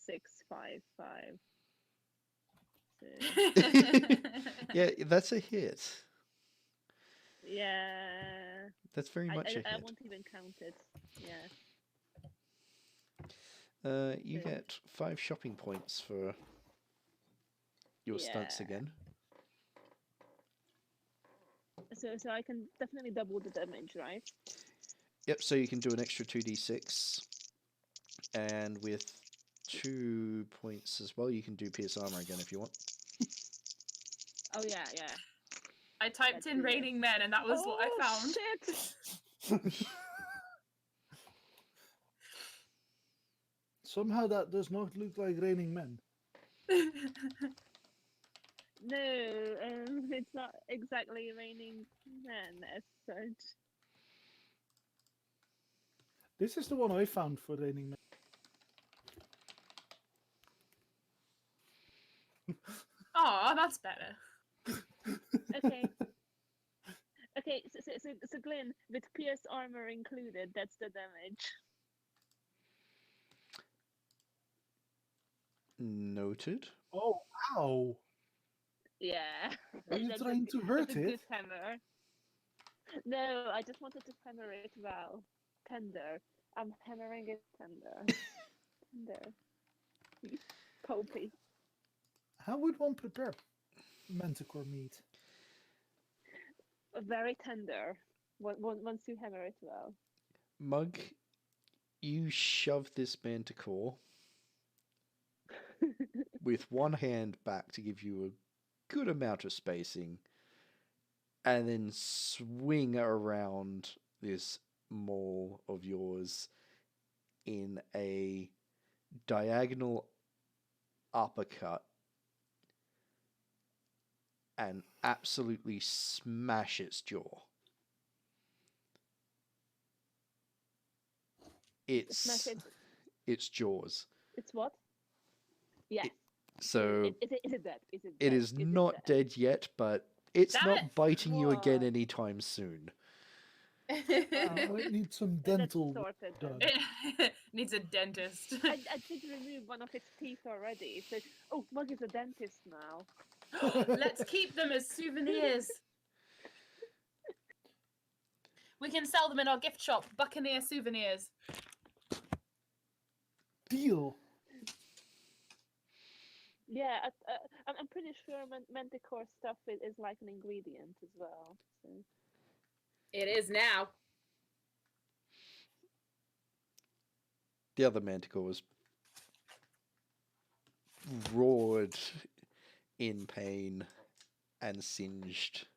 6-5-5. So, Yeah, that's a hit. yeah. That's very much a I hit. won't even count it. Yeah. You Okay. get 5 shopping points for your stunts Yeah. again. So I can definitely double the damage, right? Yep, so you can do an extra 2d6. And with 2 points as well, you can do pierce armor again if you want. Oh yeah. I typed Let's in do this. raining men and that was what I found. Shit. Somehow that does not look like raining men. No, it's not exactly raining men as such. This is the one I found for raining men. Oh, that's better. Okay. Okay, so Glenn, with pierce armor included, that's the damage. Noted. Oh, ow! Yeah. Are you That's trying to hurt that's a it? good hammer. No, I just wanted to hammer it well. Tender. I'm hammering it tender. Tender. Pulpy. How would one prepare manticore meat? Very tender. Once you hammer it well. Mug, you shove this manticore with one hand back to give you a good amount of spacing, and then swing around this maul of yours in a diagonal uppercut and absolutely smash its jaw. Smash it. Its jaws. It's what? Yes. So Is it dead? Is it it dead? is not dead yet, but it's Damn not it. biting you again What? anytime soon. I might need some That's dental sorted then. done. Needs a dentist. I did remove one of its teeth already. So, oh, Mug is a dentist now. Let's keep them as souvenirs. We can sell them in our gift shop, Buccaneer Souvenirs. Deal. Yeah, I'm pretty sure Manticore stuff is like an ingredient as well. So. It is now. The other manticores roared in pain and singed.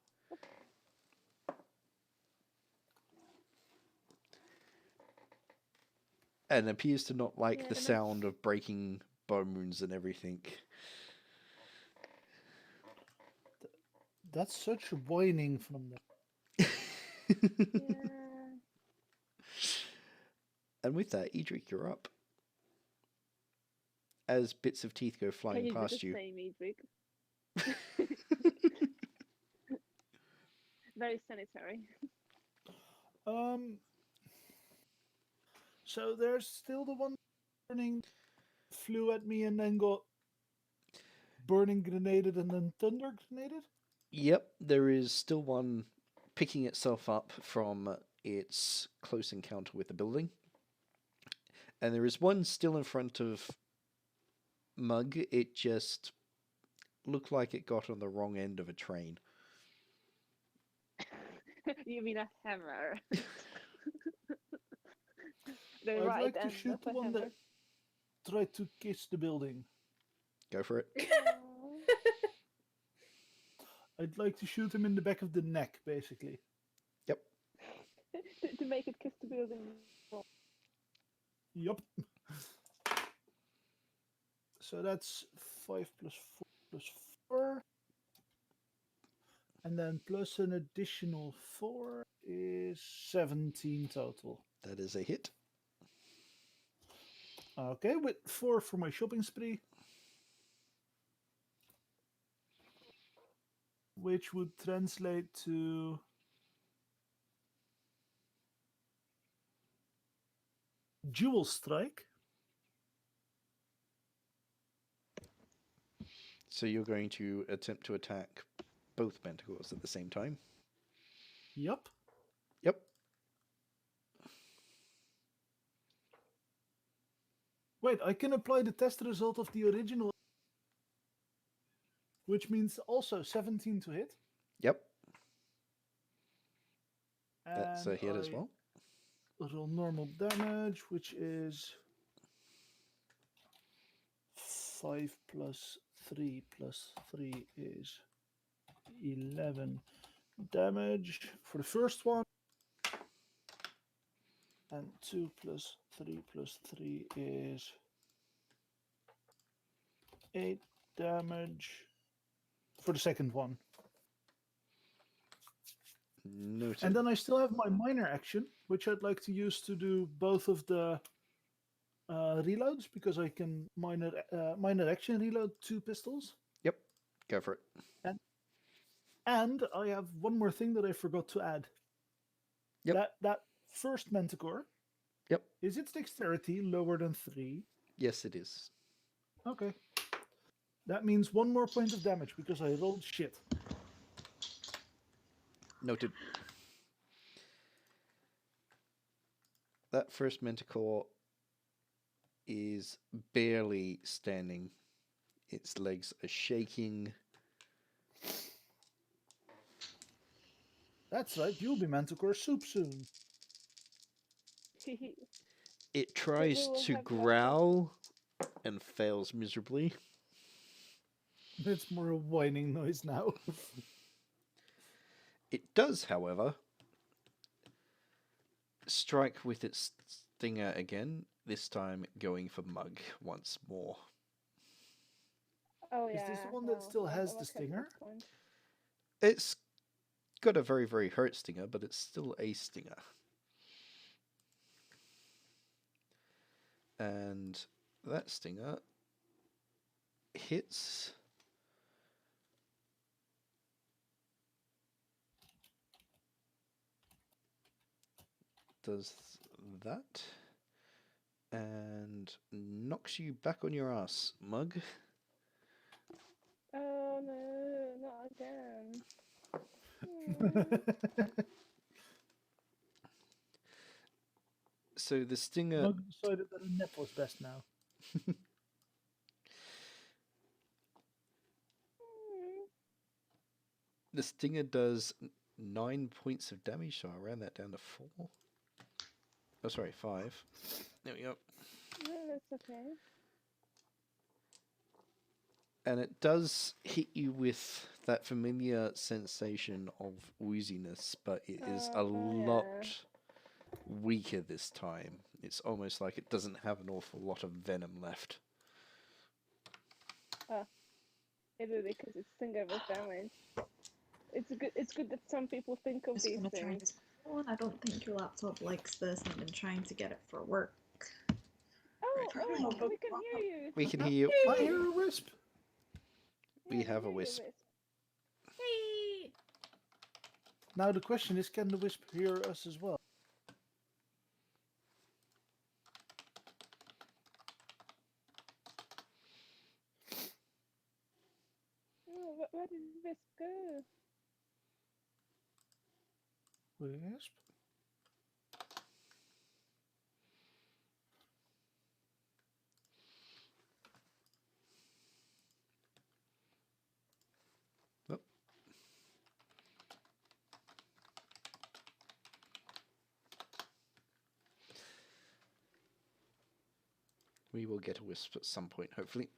And appears to not like the sound of breaking bones and everything. That's such whining from them. Yeah. And with that, Edric, you're up. As bits of teeth go flying Can you past do you. the same, Edric? Very sanitary. So there's still the one burning flew at me and then got burning grenaded and then thunder grenaded? Yep, there is still one picking itself up from its close encounter with the building. And there is one still in front of Mug. It just looked like it got on the wrong end of a train. You mean a hammer? The I'd right like to end shoot of the a one hammer. that tried to kiss the building. Go for it. I'd like to shoot him in the back of the neck, basically. Yep. to make it kiss the building. Yup. So that's 5 plus 4 plus 4. And then plus an additional 4 is 17 total. That is a hit. Okay, with 4 for my shopping spree. Which would translate to Jewel Strike. So you're going to attempt to attack both manticores at the same time? Yup. Yep. Wait, I can apply the test result of the original, which means also 17 to hit. Yep. That's a And hit as well. Roll normal damage, which is 5 plus 3 plus 3 is 11 damage for the first one. And 2 plus 3 plus 3 is 8 damage for the second one. Noted. And then I still have my minor action, which I'd like to use to do both of the reloads, because I can minor action reload 2 pistols. Yep, go for it. And I have one more thing that I forgot to add. Yep. That first Manticore, Yep. is its dexterity lower than 3? Yes, it is. Okay. That means 1 more point of damage because I rolled shit. Noted. That first Manticore is barely standing. Its legs are shaking. That's right, you'll be Manticore soup soon. It tries will to have growl and fails miserably. It's more a whining noise now. It does, however, strike with its stinger again, this time going for Mug once more. Oh Is yeah. this the one that still has the stinger? It's got a very, very hurt stinger, but it's still a stinger. And that stinger hits. Does that. And knocks you back on your ass, Mug. Oh no, not again. Hmm. So the stinger. Mug decided that a nap was best now. The stinger does 9 points of damage, so I ran that down to 4. Oh, sorry, 5. There we go. No, that's okay. And it does hit you with that familiar sensation of wooziness, but it is a lot weaker this time. It's almost like it doesn't have an awful lot of venom left. Maybe because it's stinger with damage. It's good that some people think of I was these gonna try things. this one. I don't think your laptop likes this. I've been trying to get it for work. Oh, Right. oh, we can hear you. We can hear you. I hear a wisp. We Yeah, have a hear you, Wisp. Hey! Now the question is, can the wisp hear us as well? Oh, where did Wisp go? Wisp? Oh. We will get a Wisp at some point, hopefully.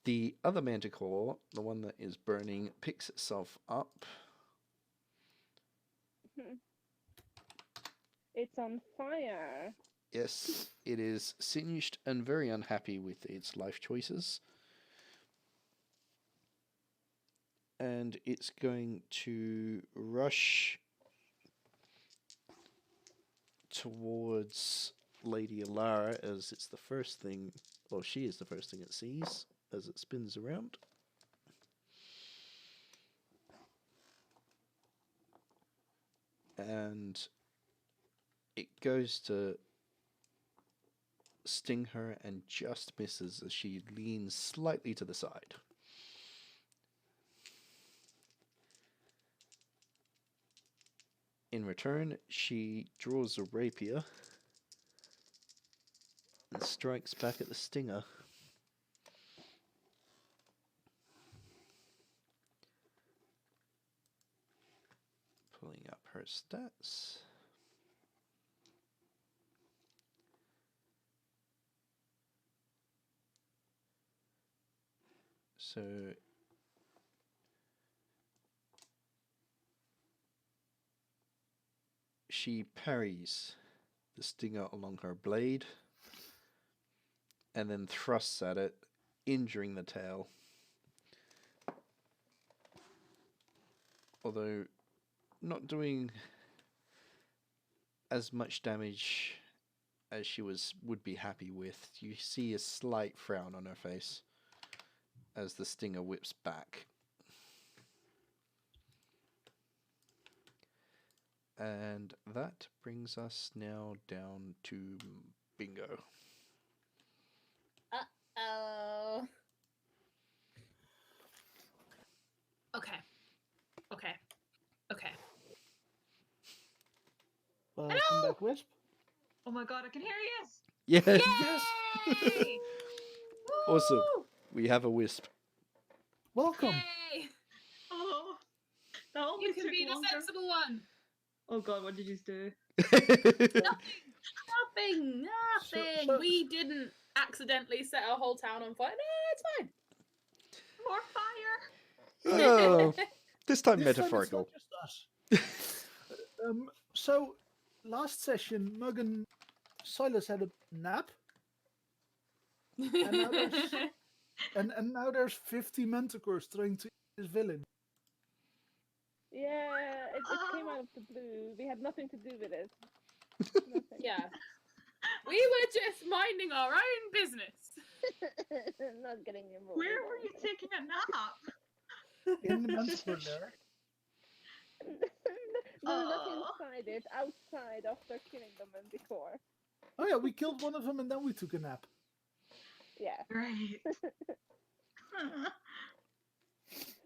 The other Manticore, the one that is burning, picks itself up. It's on fire. Yes, it is singed and very unhappy with its life choices. And it's going to rush towards Lady Alara as it's the first thing, well, she is the first thing it sees as it spins around. And it goes to sting her and just misses as she leans slightly to the side. In return, she draws a rapier and strikes back at the stinger. Pulling up her stats. So she parries the stinger along her blade and then thrusts at it injuring the tail. Although not doing as much damage as she would be happy with. You see a slight frown on her face as the stinger whips back. And that brings us now down to Bingo. Uh-oh. Okay. Welcome Hello! back, Wisp. Oh my god, I can hear you! Yeah. Yes. Yay! Awesome. Woo! We have a Wisp. Welcome. Yay! Oh, that only You can took be the longer. sensible one. Oh god, what did you do? Nothing. So- We didn't accidentally set our whole town on fire. No, it's fine. More fire! Oh, this time This time it's metaphorical. not just us. So, last session, Mug and Silas had a nap, now there's- and now there's 50 Manticores trying to eat this villain. Yeah, it came out of the blue. We had nothing to do with it. Nothing. Yeah. We were just minding our own business. Not getting involved. Where were you taking a nap? In the Manticore lair. No, not Oh. inside it. Outside after killing the Manticore. Oh yeah, we killed one of them and then we took a nap. Yeah. Right.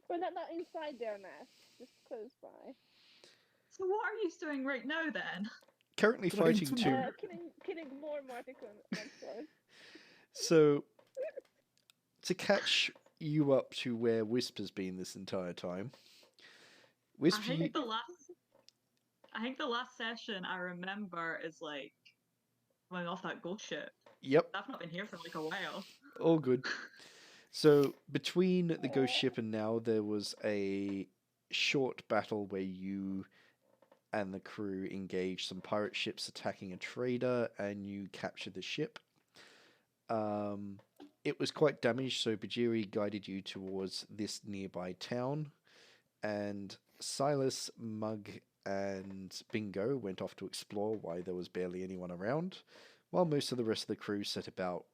But not inside their nest. Just close by. So what are you doing right now then? Currently Trying fighting to two. Killing more Manticores. So, to catch you up to where Wisp has been this entire time, Wisp, I think the last session I remember is like going off that ghost ship. yep, I've not been here for like a while. all good. So, between the ghost ship and now, there was a short battle where you and the crew engaged some pirate ships attacking a trader, and you captured the ship. It was quite damaged, so Bhajiri guided you towards this nearby town, and Silas, Mug, and Bingo went off to explore why there was barely anyone around, while most of the rest of the crew set about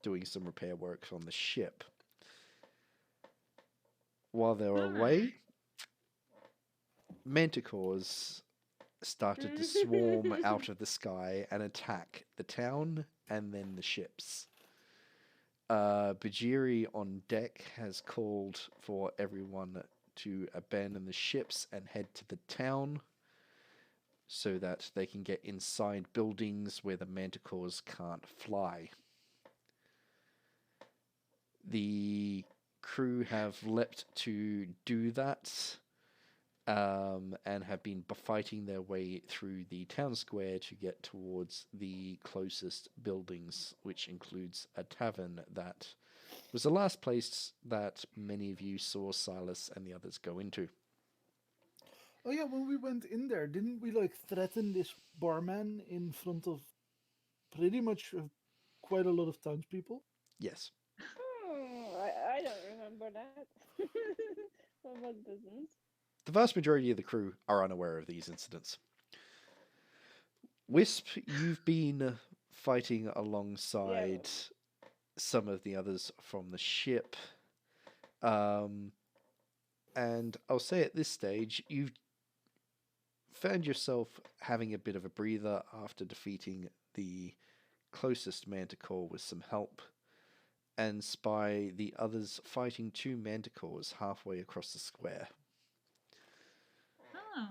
doing some repair work on the ship. While they were away, Manticores started to swarm out of the sky and attack the town and then the ships. Bhajiri on deck has called for everyone to abandon the ships and head to the town so that they can get inside buildings where the Manticores can't fly. The crew have leapt to do that, and have been fighting their way through the town square to get towards the closest buildings, which includes a tavern that was the last place that many of you saw Silas and the others go into. Oh yeah, when we went in there, didn't we like threaten this barman in front of pretty much quite a lot of townspeople? Yes. I don't remember that. What doesn't? The vast majority of the crew are unaware of these incidents. Wisp, you've been fighting alongside some of the others from the ship. And I'll say at this stage, you've found yourself having a bit of a breather after defeating the closest Manticore with some help, and spy the others fighting two Manticores halfway across the square. Oh.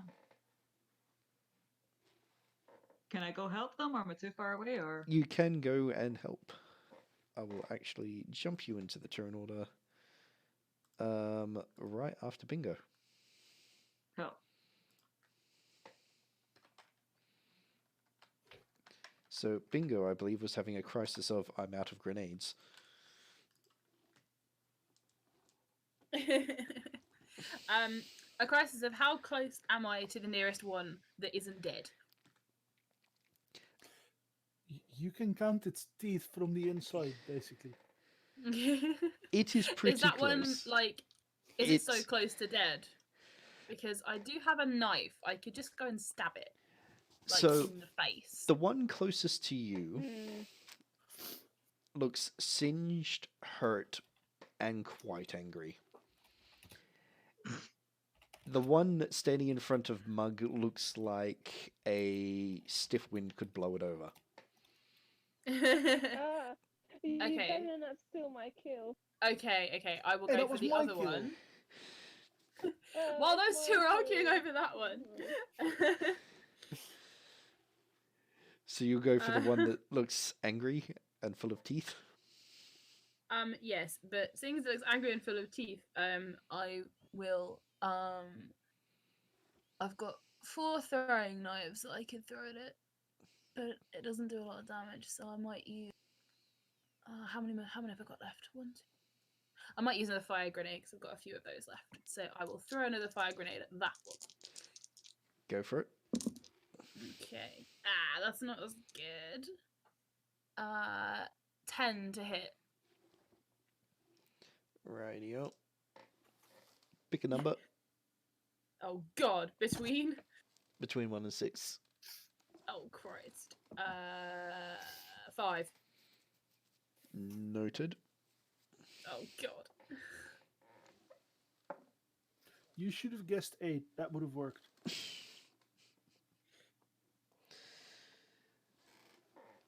Can I go help them, or am I too far away, or? You can go and help. I will actually jump you into the turn order right after Bingo. Cool. So Bingo, I believe, was having a crisis of I'm out of grenades. A crisis of how close am I to the nearest one that isn't dead? You can count its teeth from the inside, basically. It is pretty Is that close. one like? Is it so It's- close to dead? Because I do have a knife. I could just go and stab it, like So in the face. the one closest to you Mm. looks singed, hurt, and quite angry. The one standing in front of Mug looks like a stiff wind could blow it over. Ah, you Okay. better not steal my kill. Okay. I will Hey, go that for was the my other kill. one. Oh, While it's those two my are arguing kill. over that one. So you go for the one that looks angry and full of teeth. Yes, but seeing as it looks angry and full of teeth, I will I've got 4 throwing knives that I could throw at it, but it doesn't do a lot of damage, so I might use how many have I got left? 1, 2. I might use another fire grenade because I've got a few of those left. So I will throw another fire grenade at that one. Go for it. Okay. That's not as good. 10 to hit. Rightio. Pick a number Oh god, between? between 1 and 6. Oh Christ. 5. Noted. Oh god. You should have guessed 8. That would have worked.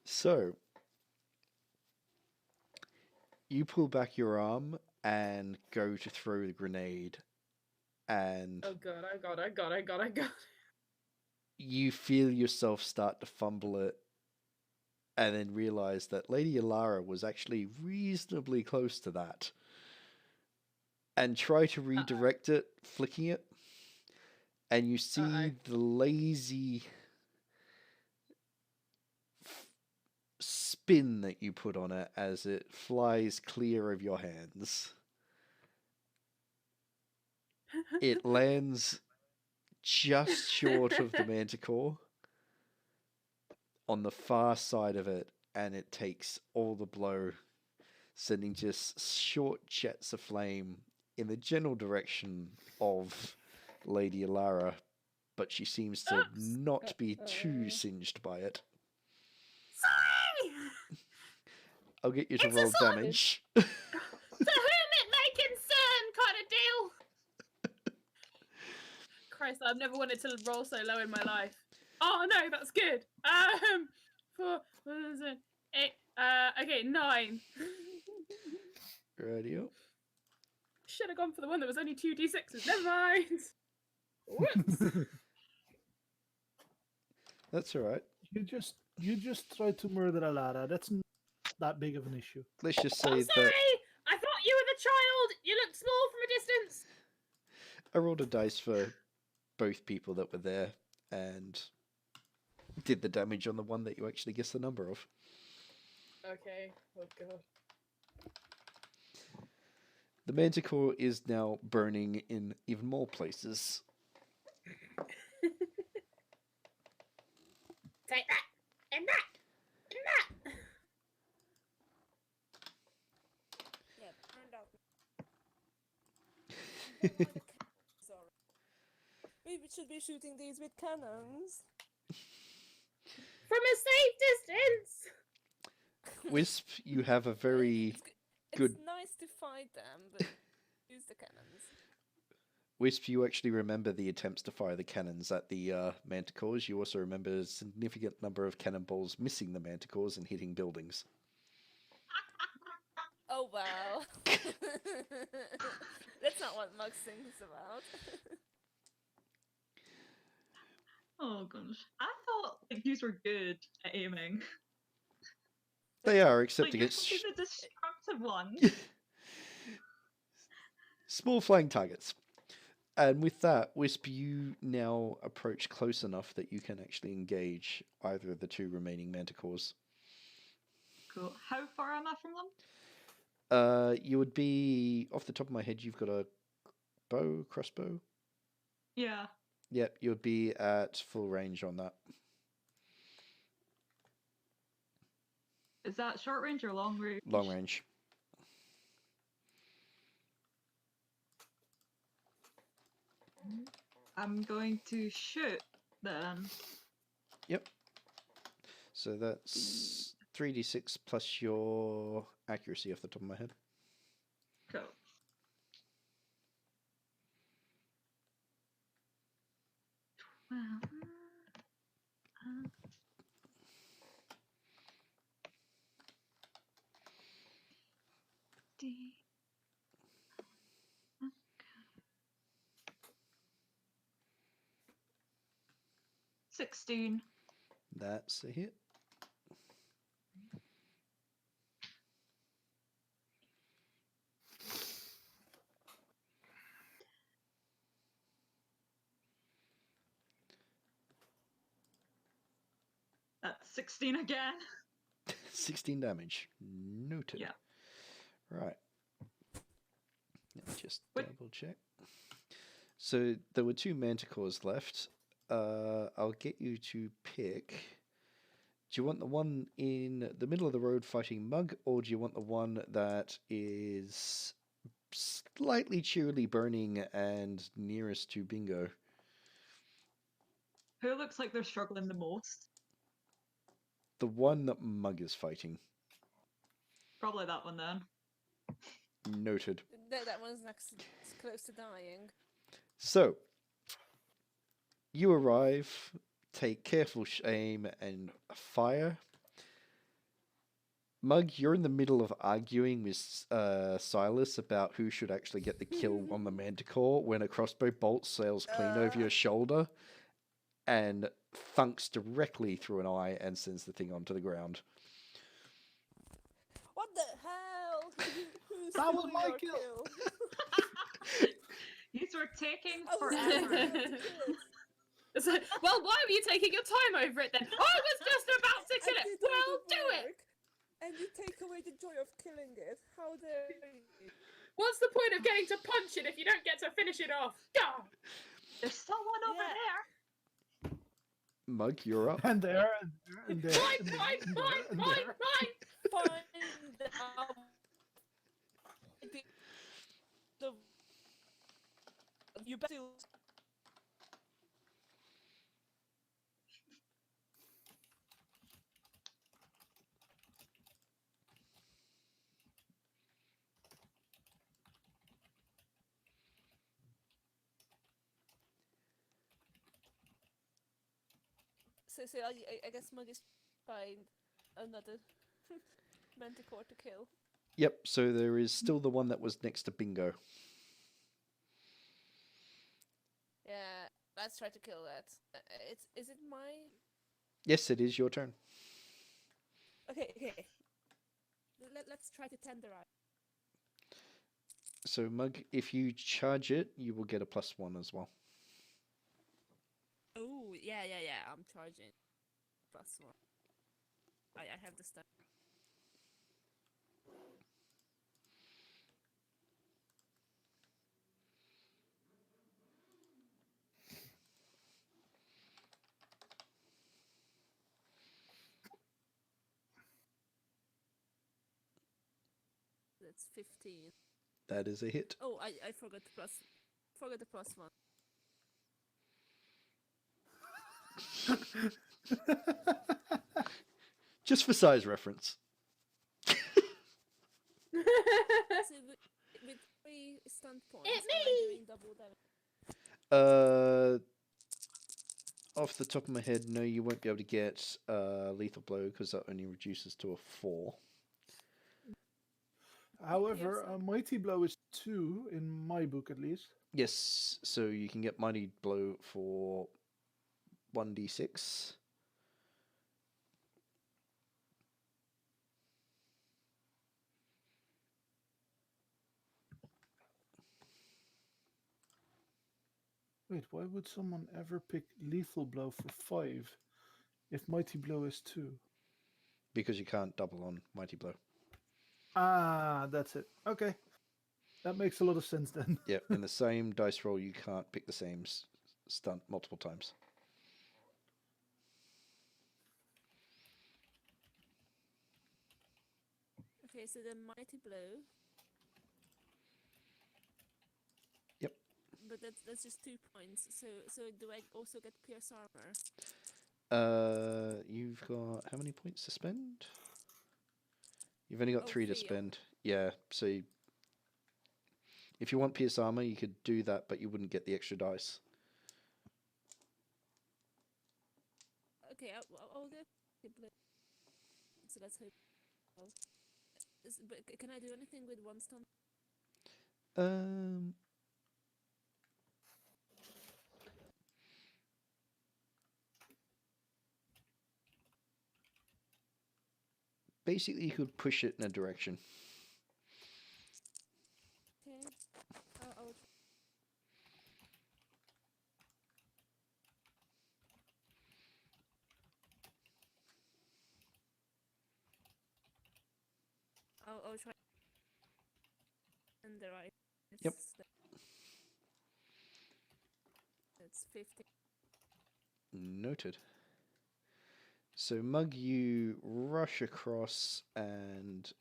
So, you pull back your arm and go to throw the grenade, and Oh god. you feel yourself start to fumble it, and then realize that Lady Alara was actually reasonably close to that, and try to redirect it, flicking it, and you see the lazy spin that you put on it as it flies clear of your hands. It lands just short of the manticore on the far side of it, and it takes all the blow, sending just short jets of flame in the general direction of Lady Alara, but she seems to Oops. not be too Uh-oh. singed by it. Sorry! I'll get you to It's a roll sword. damage. To whom it may concern, kind of deal. Christ, I've never wanted to roll so low in my life. Oh no, that's good. 4, what is it? 8. Okay, 9. Radio. Should have gone for the one that was only 2d6s. Never mind. Whoops. That's all right. You just tried to murder Alara. That's not that big of an issue. Let's just I'm say sorry. that I thought you were the child. You looked small from a distance. I rolled a dice for both people that were there and did the damage on the one that you actually guessed the number of. Okay. Oh god. The manticore is now burning in even more places. Take that and that and that. Yeah, turned out. Sorry. We should be shooting these with cannons. From a safe distance. Wisp, you have a very good... It's nice to fight them, but use the cannons. Wisp, you actually remember the attempts to fire the cannons at the manticores. You also remember a significant number of cannonballs missing the manticores and hitting buildings. Oh wow. That's not what Mug thinks about. Oh gosh. I thought like these were good at aiming. They are, Like except you're against the destructive ones. small flying targets. And with that, Wisp, you now approach close enough that you can actually engage either of the 2 remaining manticores. Cool. How far am I from them? You would be, off the top of my head, you've got a crossbow? Yeah. Yep, you would be at full range on that. Is that short range or long range? Long range. I'm going to shoot then. Yep. So that's 3d6 plus your accuracy off the top of my head. Cool. Well, D. 16. That's a hit. That's 16 again. 16 damage. Noted. Yeah. Right. Let me just Wait. double check. So there were 2 Manticores left. I'll get you to pick. Do you want the one in the middle of the road fighting Mug, or do you want the one that is slightly cheerily burning and nearest to Bingo? Who looks like they're struggling the most? The one that Mug is fighting. Probably that one then. Noted. That one's next, close to dying. So, you arrive, take careful aim, and fire. Mug, you're in the middle of arguing with Silas about who should actually get the kill on the Manticore when a crossbow bolt sails clean over your shoulder and thunks directly through an eye and sends the thing onto the ground. What the hell? Who's That was stealing my your kill. You were taking I was forever. trying to kill it. It's like, well, why were you taking your time over it then? I was just about to kill I it. did all Well, the do it. work, and you take away the joy of killing it. How dare you? What's the point of getting to punch it if you don't get to finish it off? Gah! There's still one over Yeah. there. Mug, you're up. And there, and there, Mine, and there, mine, and there, mine, and mine, there. mine! Find out the you better. So I guess Mug is find another Manticore to kill. Yep, so there is still the one that was next to Bingo. Yeah, let's try to kill that. Is it my? Yes, it is your turn. Okay. Let's try to tenderize. So, Mug, if you charge it, you will get a +1 as well. Oh yeah. I'm charging. +1. I have the stuff. That's 15. That is a hit. Oh, I forgot the +1. Just for size reference. So with 3 stunt points, It's am I me! doing double damage? Off the top of my head, no, you won't be able to get lethal blow because that only reduces to a 4. However, a mighty blow is 2 in my book, at least. Yes, so you can get mighty blow for 1d6. Wait, why would someone ever pick lethal blow for 5 if mighty blow is 2? Because you can't double on mighty blow. Ah, that's it. Okay. That makes a lot of sense then. Yep, in the same dice roll, you can't pick the same stunt multiple times. Okay, so the mighty blow. Yep. But that's just 2 points. So do I also get pierce armor? You've got how many points to spend? You've only got Oh, 3 to 3, oh. spend. Yeah, so if you want pierce armor, you could do that, but you wouldn't get the extra dice. Okay, I'll get blade. So let's hope. But can I do anything with 1 stun? Basically, you could push it in a direction. Okay. I'll I'll try. And the right. Yep. It's 50. Noted. So, Mug, you rush across and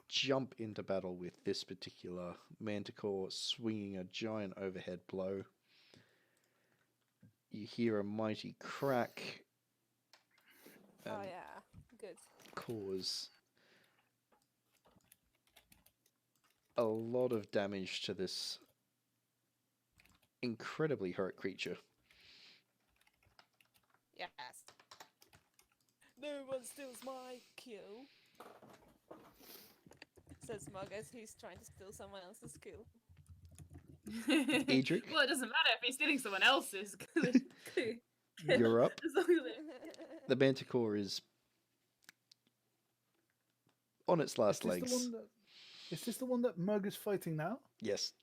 jump into battle with this particular Manticore, swinging a giant overhead blow. You hear a mighty crack Oh and yeah, good. cause a lot of damage to this incredibly hurt creature. Yes. No one steals my kill. Says Mug as he's trying to steal someone else's kill. Edric? Well, it doesn't matter if he's stealing someone else's. You're up. As long as it- The Manticore is on its last legs. Is this the one that Mug is fighting now? Yes,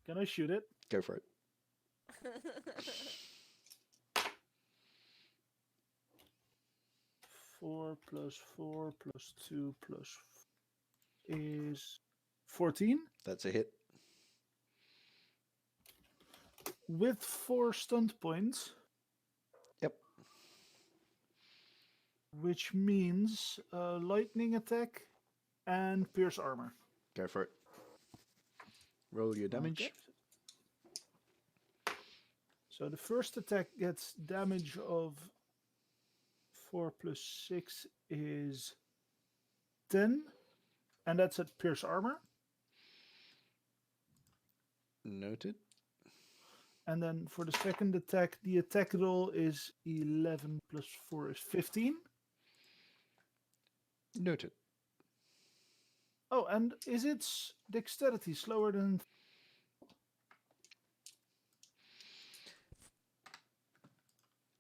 Can I shoot it? go for it. 4 plus 4 plus 2 plus is 14. That's a hit. With 4 stunt points. Yep. Which means lightning attack and pierce armor. Go for it. Roll your damage. Okay. So the first attack gets damage of 4 plus 6 is 10. And that's at pierce armor. Noted. And then for the second attack, the attack roll is 11 plus 4 is 15. Noted. Oh, and is its dexterity slower than...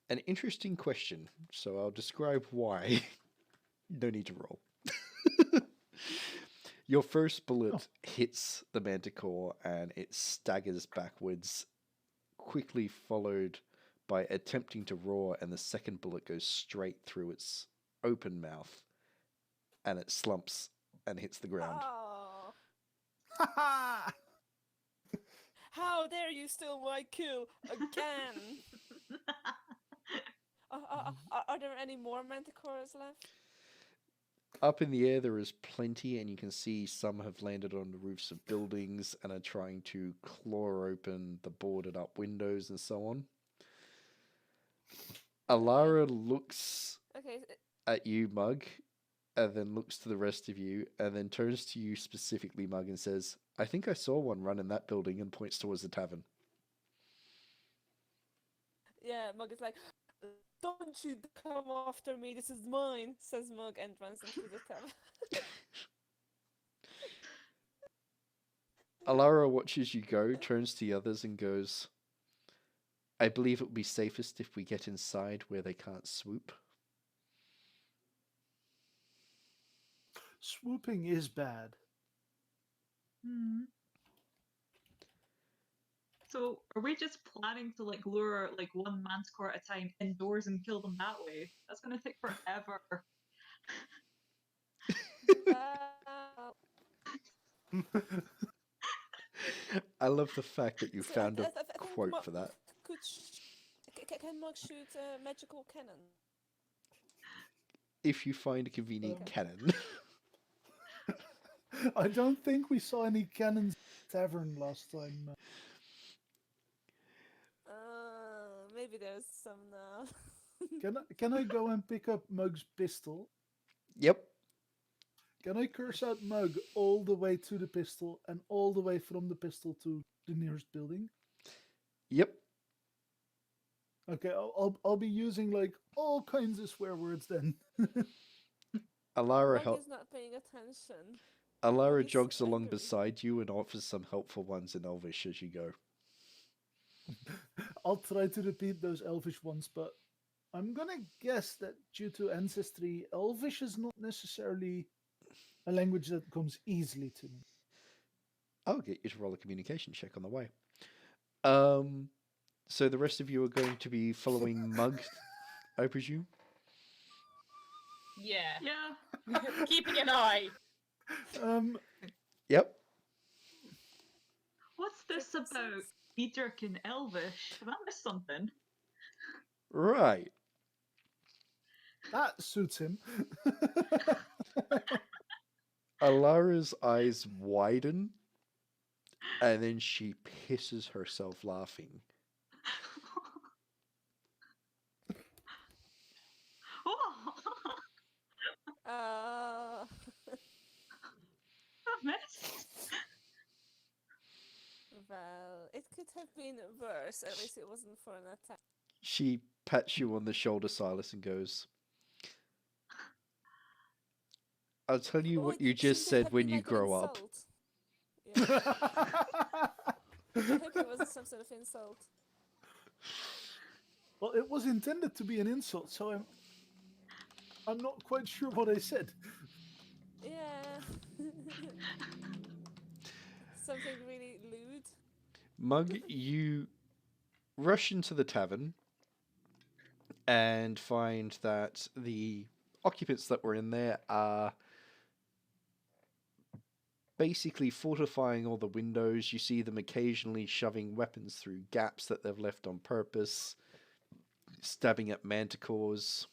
An interesting question, so I'll describe why. No need to roll. Your first bullet hits the Manticore and it staggers backwards, quickly followed by attempting to roar, and the second bullet goes straight through its open mouth and it slumps and hits the ground. Oh, Ha how dare you steal my kill again? Are there any more Manticores left? Up in the air there is plenty, and you can see some have landed on the roofs of buildings and are trying to claw open the boarded up windows and so on. Alara looks Okay. at you, Mug, and then looks to the rest of you, and then turns to you specifically, Mug, and says, I think I saw one run in that building, and points towards the tavern. Yeah, Mug is like, don't you come after me, this is mine, says Mug and runs into the tavern. Alara watches you go, turns to the others, and goes, I believe it would be safest if we get inside where they can't swoop. Swooping is bad. Hmm. So, are we just planning to like lure like one manticore at a time indoors and kill them that way? That's gonna take forever. I love the fact that you So found I a think quote Mug for that. Can Mug shoot a magical cannon? If you find a convenient Okay. cannon. I don't think we saw any cannons in the tavern last time. maybe there's some now. Can I go and pick up Mug's pistol? Yep. Can I curse out Mug all the way to the pistol and all the way from the pistol to the nearest building? Yep. Okay, I'll be using like all kinds of swear words then. Alara Mug is not paying attention. Alara is jogs along angry. beside you and offers some helpful ones in Elvish as you go. I'll try to repeat those Elvish ones, but I'm gonna guess that due to ancestry, Elvish is not necessarily a language that comes easily to me. I'll get you to roll a communication check on the way. So the rest of you are going to be following Mug, I presume? Yeah. Yeah. Keeping an eye. Yep. What's this about Edric in Elvish? Have I missed something? Right. That suits him. Alara's eyes widen, and then she pisses herself laughing. Oh, Uh, I missed. well, it could have been worse. At least it wasn't for an attack. She pats you on the shoulder, Silas, and goes, I'll tell you Oh, what it you just shouldn't said have when been you like an grow up. insult. Yeah. I hope it wasn't some sort of insult. Well, it was intended to be an insult, so I'm not quite sure what I said. Yeah. Something really lewd. Mug, you rush into the tavern and find that the occupants that were in there are basically fortifying all the windows. You see them occasionally shoving weapons through gaps that they've left on purpose, stabbing at manticores.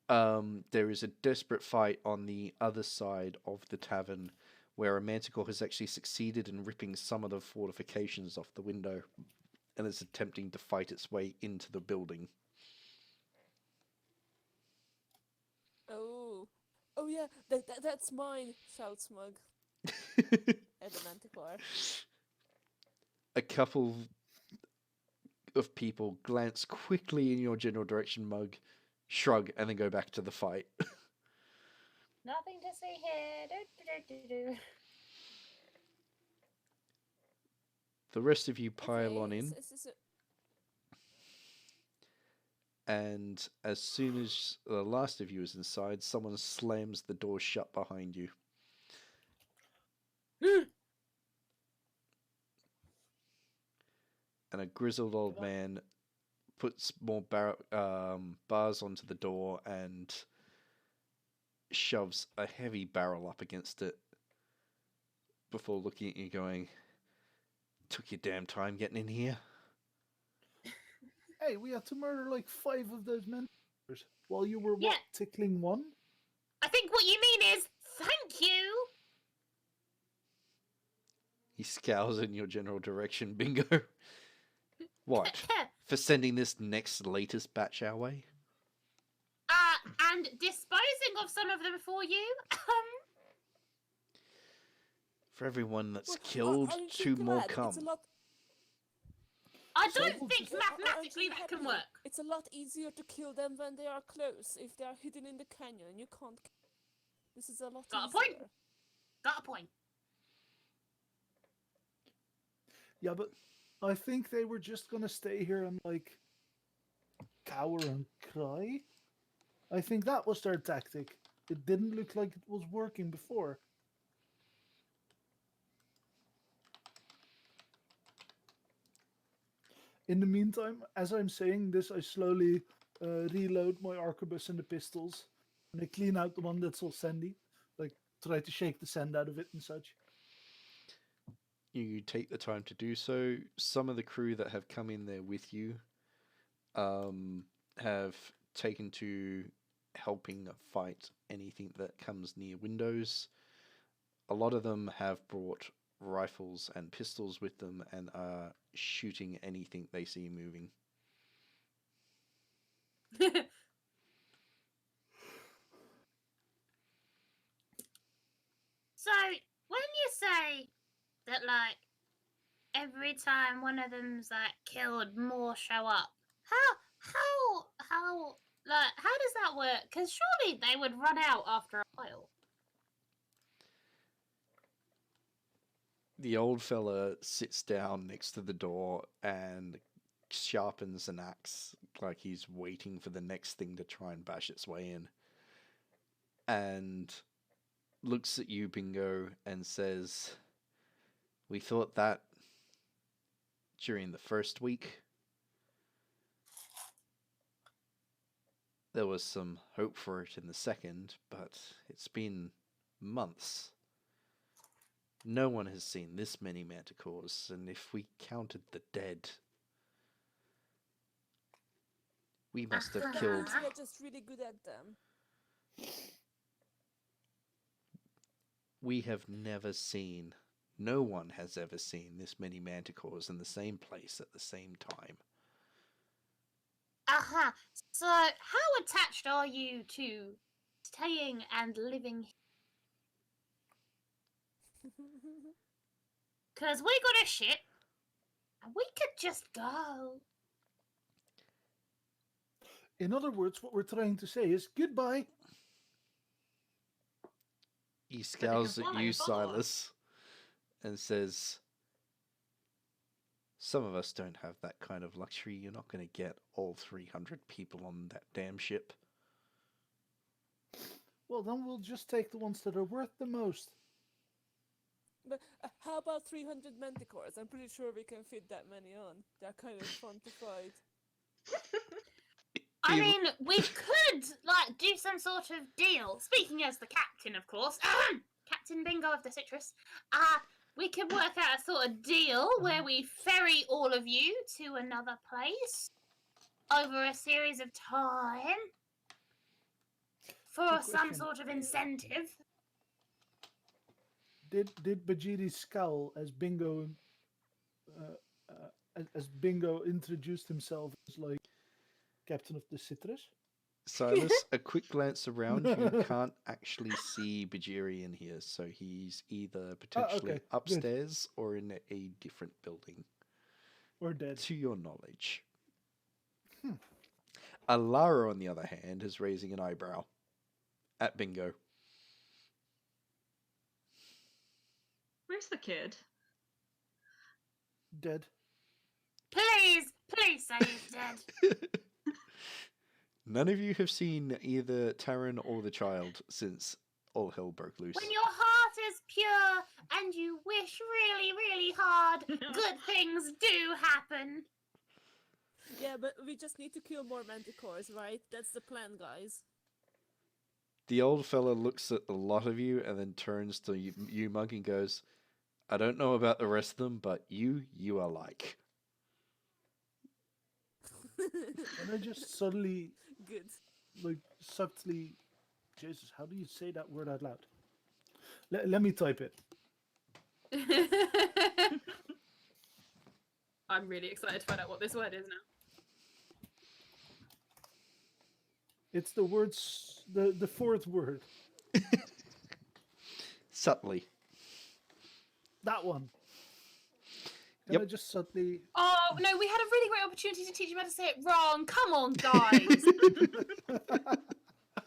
There is a desperate fight on the other side of the tavern where a manticore has actually succeeded in ripping some of the fortifications off the window and is attempting to fight its way into the building. Oh yeah, that's mine, shouts Mug at the Manticore. A couple of people glance quickly in your general direction, Mug, shrug, and then go back to the fight. Nothing to see here. The rest of you pile Okay, on in, and as soon as the last of you is inside, someone slams the door shut behind you. And a grizzled old man puts more bars onto the door and shoves a heavy barrel up against it before looking at you going, took your damn time getting in here. Hey, we had to murder like 5 of those men while you were, Yeah. tickling one? I think what you mean is, thank you. He scowls in your general direction, Bingo. What? For sending this next latest batch our way? And disposing of some of them for you. For everyone that's Well, killed, aren't 2 you more glad? come. It's a lot. I So don't we'll think just- mathematically that can work. It's a lot easier to kill them when they are close. If they are hidden in the canyon, you can't. This is a lot Got a easier. point. Got a point. Yeah, but I think they were just gonna stay here and like cower and cry. I think that was their tactic. It didn't look like it was working before. In the meantime, as I'm saying this, I slowly reload my arquebus and the pistols, and I clean out the one that's all sandy, like try to shake the sand out of it and such. You take the time to do so. Some of the crew that have come in there with you have taken to helping fight anything that comes near windows. A lot of them have brought rifles and pistols with them and are shooting anything they see moving. So, when you say that, like, every time one of them's, like, killed, more show up, how does that work? Because surely they would run out after a while. The old fella sits down next to the door and sharpens an axe like he's waiting for the next thing to try and bash its way in. And looks at you, Bingo, and says, "We thought that during the first week. There was some hope for it in the second, but it's been months. No one has seen this many manticores, and if we counted the dead, we must have Uh-huh. killed. We're just really good at them. We have never seen, no one has ever seen this many manticores in the same place at the same time. Uh-huh. So, how attached are you to staying and living? Because we got a ship, and we could just go. In other words, what we're trying to say is goodbye. He can scowls at fly you, and follow us. Silas, and says, "Some of us don't have that kind of luxury. You're not going to get all 300 people on that damn ship." Well, then we'll just take the ones that are worth the most. But how about 300 manticores? I'm pretty sure we can fit that many on. They're kind of fun to fight. I You- mean, we could, like, do some sort of deal. Speaking as the captain, of course. Captain Bingo of the Citrus. We could work out a sort of deal where we ferry all of you to another place over a series of time for Good some question. sort of incentive. Did Bhajiri scowl as Bingo as Bingo introduced himself as like captain of the Citrus? Silas, a quick glance around, you can't actually see Bhajiri in here, so he's either potentially okay, good. upstairs or in a different building, Or dead? to your knowledge. Alara, on the other hand, is raising an eyebrow at Bingo. Where's the kid? Dead. Please say he's dead. None of you have seen either Tarin or the child since all hell broke loose. When your heart is pure and you wish really, really hard, good things do happen. Yeah, but we just need to kill more manticores, right? That's the plan, guys. The old fella looks at the lot of you and then turns to you, Mug, and goes, "I don't know about the rest of them, but you are like." And I just suddenly, Good. like, subtly, Jesus, how do you say that word out loud? Let me type it. I'm really excited to find out what this word is now. It's the words, the fourth word. Subtly. That one. And Yep. I just subtly. Oh, no, we had a really great opportunity to teach him how to say it wrong. Come on, guys.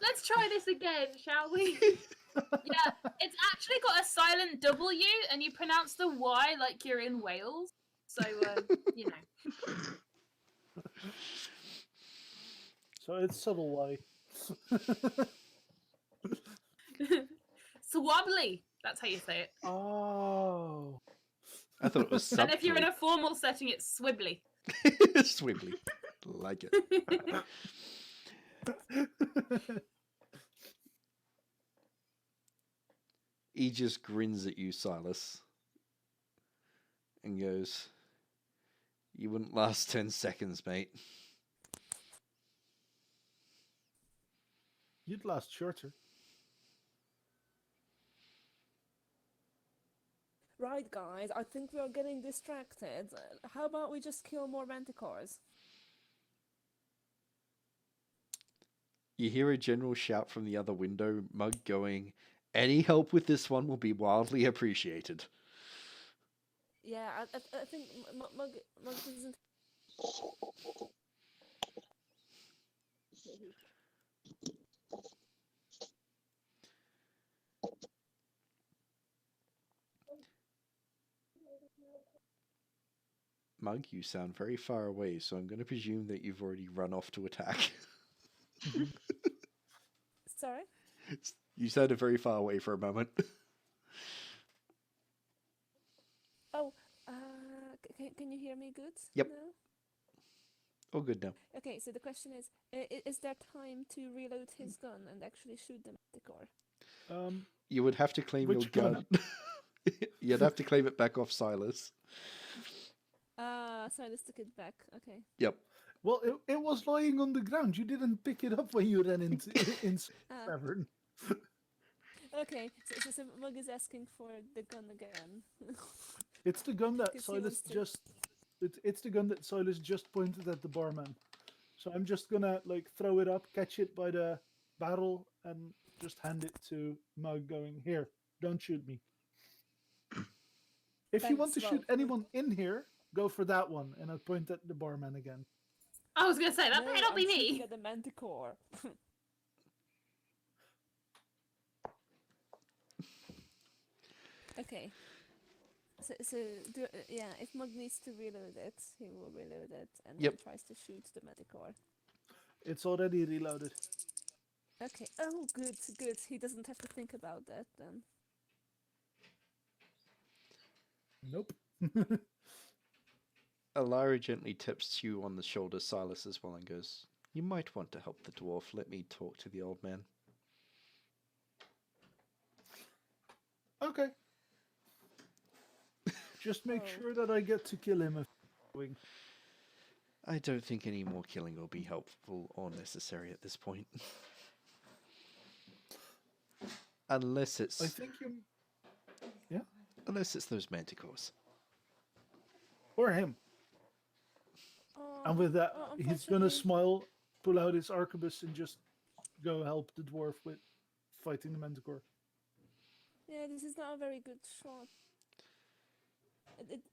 Let's try this again, shall we? Yeah, it's actually got a silent W, and you pronounce the Y like you're in Wales. So, you know. So it's subtle Y. Swabbly. That's how you say it. Oh. I thought it was And if you're in subtly. a formal setting, it's swibbly. Swibbly. Like it. He just grins at you, Silas, and goes, "You wouldn't last 10 seconds, mate." You'd last shorter. Right, guys, I think we are getting distracted. How about we just kill more manticores? You hear a general shout from the other window, Mug going, "Any help with this one will be wildly appreciated." Yeah, I think Mug doesn't. Mug, you sound very far away, so I'm going to presume that you've already run off to attack. Sorry. You sounded very far away for a moment. Oh, can you hear me good? Yep. now? All good now. Okay, so the question is there time to reload his gun and actually shoot the Manticore? You would have to claim your Which gun. gun? You'd have to claim it back off Silas. Silas took it back. Okay. Yep. Well, it was lying on the ground. You didn't pick it up when you ran into Tavern. Okay, so Mug is asking for the gun again. It's the gun that Because he wants Silas to- just. It's the gun that Silas just pointed at the barman. So I'm just gonna like throw it up, catch it by the barrel, and just hand it to Mug. Going, here, don't shoot me. If you want to Thanks, shoot Ralph. anyone in here, go for that one. And I point at the barman again. I was gonna say that No, better not be I'm shooting me. at the Manticore. Okay. So yeah, if Mug needs to reload it, he will reload it and Yep. then tries to shoot the Manticore. It's already reloaded. Okay. Oh, good. He doesn't have to think about that then. Nope. Alara gently taps you on the shoulder, Silas, as well, and goes, "You might want to help the dwarf. Let me talk to the old man." Okay. Just make Oh. sure that I get to kill him. I don't think any more killing will be helpful or necessary at this point. Unless it's I think you. Yeah. unless it's those manticores. Or him. And with that, he's gonna Unfortunately- smile, pull out his arquebus, and just go help the dwarf with fighting the manticore. Yeah, this is not a very good shot.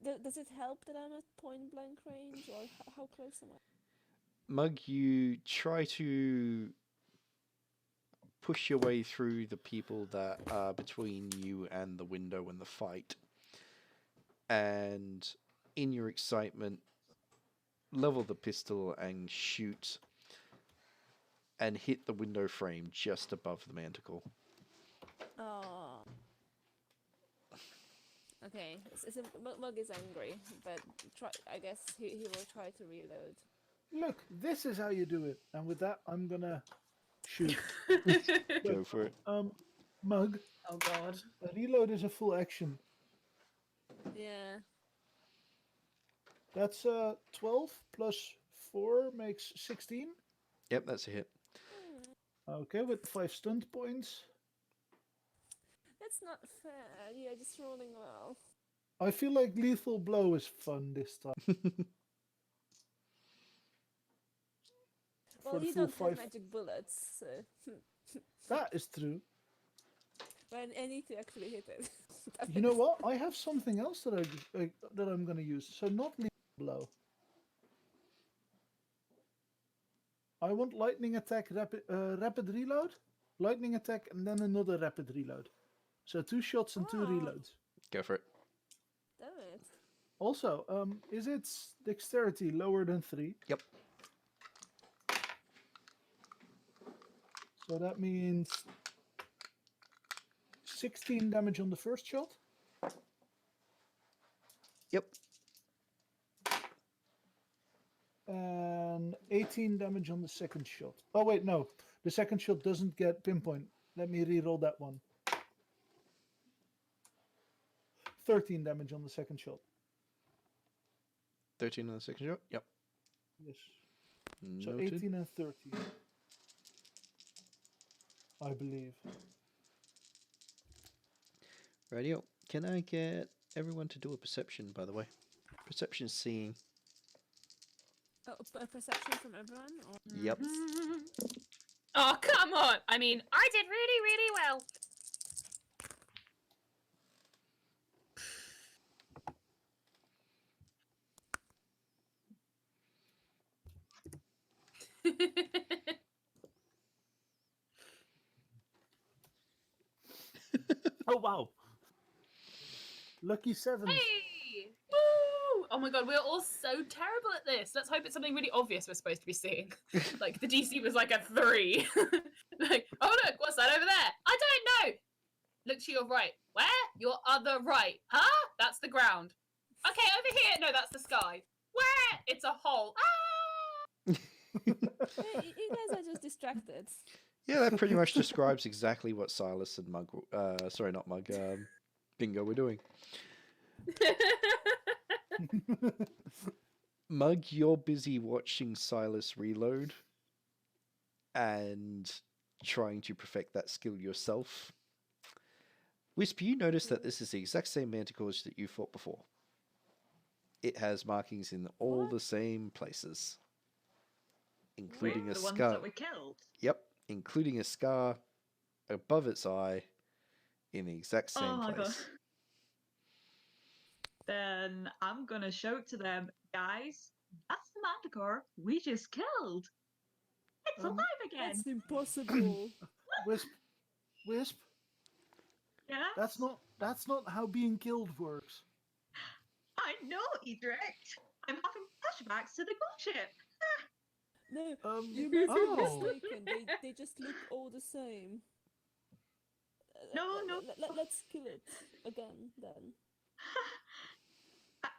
Does it help that I'm at point blank range, or how close am I? Mug, you try to push your way through the people that are between you and the window and the fight. And in your excitement, level the pistol and shoot and hit the window frame just above the manticle. Oh. Okay, so Mug is angry, but I guess he will try to reload. Look, this is how you do it. And with that, I'm gonna shoot. Go for it. Mug, Oh god. a reload is a full action. Yeah. That's 12 plus 4 makes 16. Yep, that's a hit. Okay, with 5 stunt points. That's not fair. You're just rolling well. I feel like lethal blow is fun this time. Well, the you full don't have 5. magic bullets, so That is true. but I need to actually hit it. You know what? I have something else that I'm gonna use. So not lethal blow. I want lightning attack, rapid reload, lightning attack, and then another rapid reload. So 2 shots and 2 Ah. reloads. Go for it. Damn it. Also, is its dexterity lower than 3? Yep. So that means 16 damage on the first shot. Yep. And 18 damage on the second shot. Oh wait, no. The second shot doesn't get pinpoint. Let me re-roll that one. 13 damage on the second shot. 13 on the second shot? Yep. Yes. So Noted. 18 and 13. I believe. Radio. Can I get everyone to do a perception, by the way? Perception seeing. Oh, a perception from everyone? Or... Yep. Oh, come on! I mean, I did really, really well. Oh wow! Lucky sevens. Hey! Woo! Oh my god, we're all so terrible at this. Let's hope it's something really obvious we're supposed to be seeing. Like, the DC was like a 3. Like, oh look, what's that over there? I don't know! Look to your right. Where? Your other right. Huh? That's the ground. Okay, over here. No, that's the sky. Where? It's a hole. Ah! Hey, you guys are just distracted. Yeah, that pretty much describes exactly what Silas and Mug, sorry, not Mug, Bingo were doing. Mug, you're busy watching Silas reload and trying to perfect that skill yourself. Whisp, you notice that this is the exact same Manticores that you fought before. It has markings in all the same places, including a the ones scar. that we killed. Yep, including a scar above its eye in the exact same Oh my place. god. Then I'm gonna shout to them, guys, that's the Manticore we just killed. It's alive again. That's impossible. Wisp, Wisp. Yeah? That's not how being killed works. I know, Edric. I'm having flashbacks to the ghost ship. No, you must be oh. mistaken. They just look all the same. No. Let's kill it again then.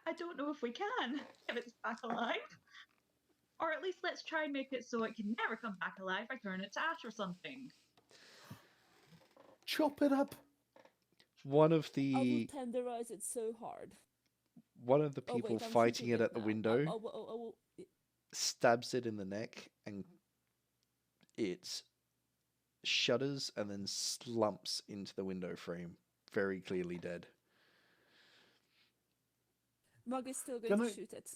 I don't know if we can, if it's back alive. Or at least let's try and make it so it can never come back alive by turning it to ash or something. Chop it up. One of I will the tenderize it so hard. people wait, I'm fighting shooting it at the now. window I will. stabs it in the neck and it shudders and then slumps into the window frame, very clearly dead. Mug is still going to shoot it.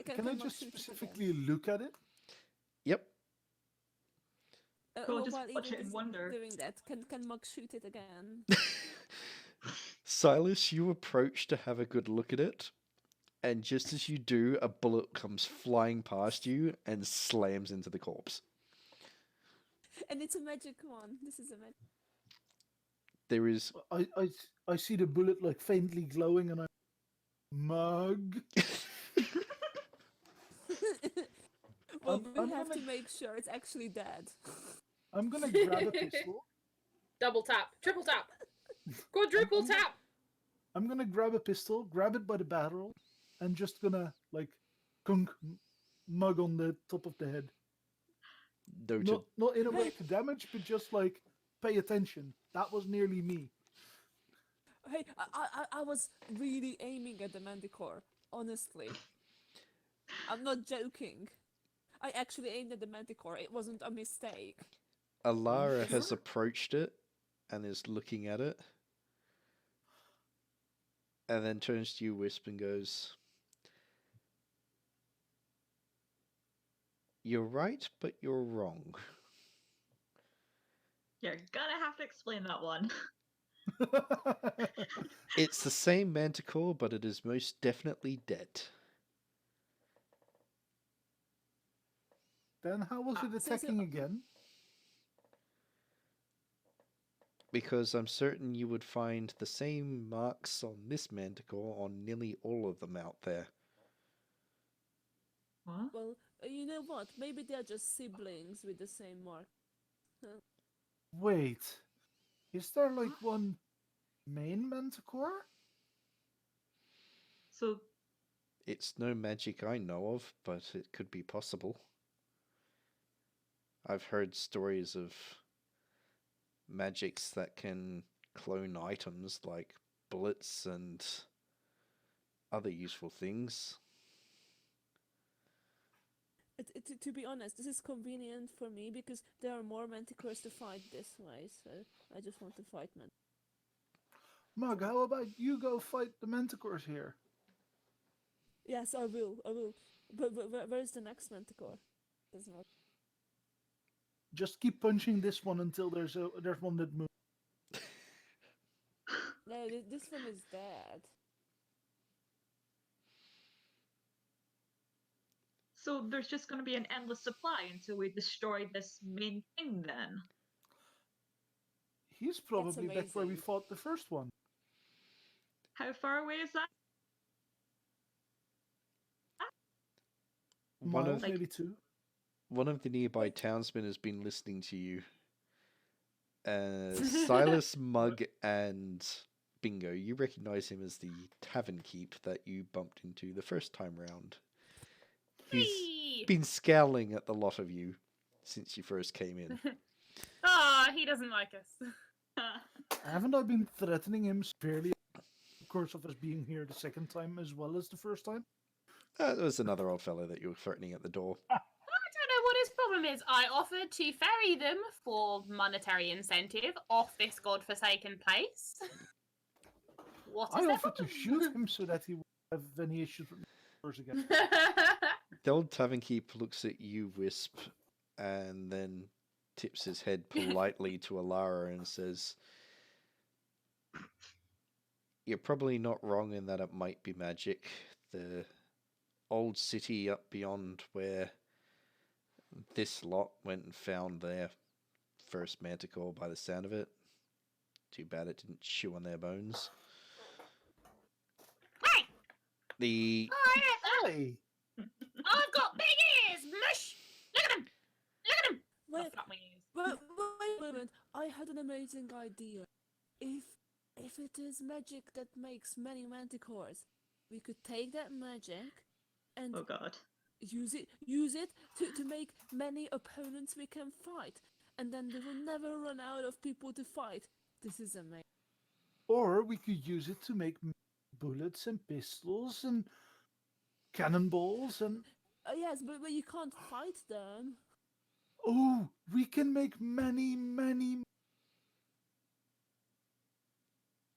Can I Mug just shoot it specifically look at it? Yep. Cool, just while watch Edith it and is wonder. doing that, can Mug shoot it again? Silas, you approach to have a good look at it, and just as you do, a bullet comes flying past you and slams into the corpse. And it's a magic one. This is a magic. There is I see the bullet like faintly glowing, and I Mug. Well, I'm we have gonna- to make sure it's actually dead. I'm gonna grab a pistol. Double tap, triple tap, quadruple tap. I'm gonna grab a pistol, grab it by the barrel, and just gonna like kunk Mug on the top of the head. noted. Not in a way to damage, but just like pay attention. That was nearly me. Hey, I was really aiming at the Manticore. Honestly, I'm not joking. I actually aimed at the Manticore. It wasn't a mistake. Alara has approached it and is looking at it, and then turns to you, Wisp, and goes, "You're right, but you're wrong." You're gonna have to explain that one. It's the same Manticore, but it is most definitely dead. Then how was it attacking again? Because I'm certain you would find the same marks on this Manticore on nearly all of them out there. What? Well, you know what? Maybe they're just siblings with the same mark. Wait, is there like one main Manticore? So, It's no magic I know of, but it could be possible. I've heard stories of magics that can clone items like bullets and other useful things. To be honest, this is convenient for me because there are more Manticores to fight this way, so I just want to fight Manticores. Mug, how about you go fight the Manticores here? Yes, I will. But where's the next Manticore? There's not. Just keep punching this one until there's one that moves. No, this one is dead. So there's just going to be an endless supply until we destroy this main thing then. He's probably back where we amazing. fought the first one. How far away is that? One Miles, of Like- maybe 2. one of the nearby townsmen has been listening to you. Silas, Mug, and Bingo. You recognize him as the tavern keep that you bumped into the first time round. He's Whee! been scowling at the lot of you since you first came in. Ah, he doesn't like us. Haven't I been threatening him severely in the course of us being here the second time as well as the first time? There was another old fellow that you were threatening at the door. I don't know what his problem is. I offered to ferry them for monetary incentive off this godforsaken place. What is I their offered to problem? shoot him so that he won't have any issues with me again. The old tavern keep looks at you, Wisp, and then tips his head politely to Alara and says, "You're probably not wrong in that it might be magic. The old city up beyond where this lot went and found their first manticore by the sound of it. Too bad it didn't chew on their bones. Hey! The Oh, yeah, Hey! I've got big ears! Mush! Look at them! Look at them! Wait, Flap my ears. wait a moment. I had an amazing idea. If it is magic that makes many manticores, we could take that magic and Oh god. use it to make many opponents we can fight, and then we will never run out of people to fight. This is amazing. Or we could use it to make bullets and pistols and cannonballs and... Yes, but you can't fight them. Oh, we can make many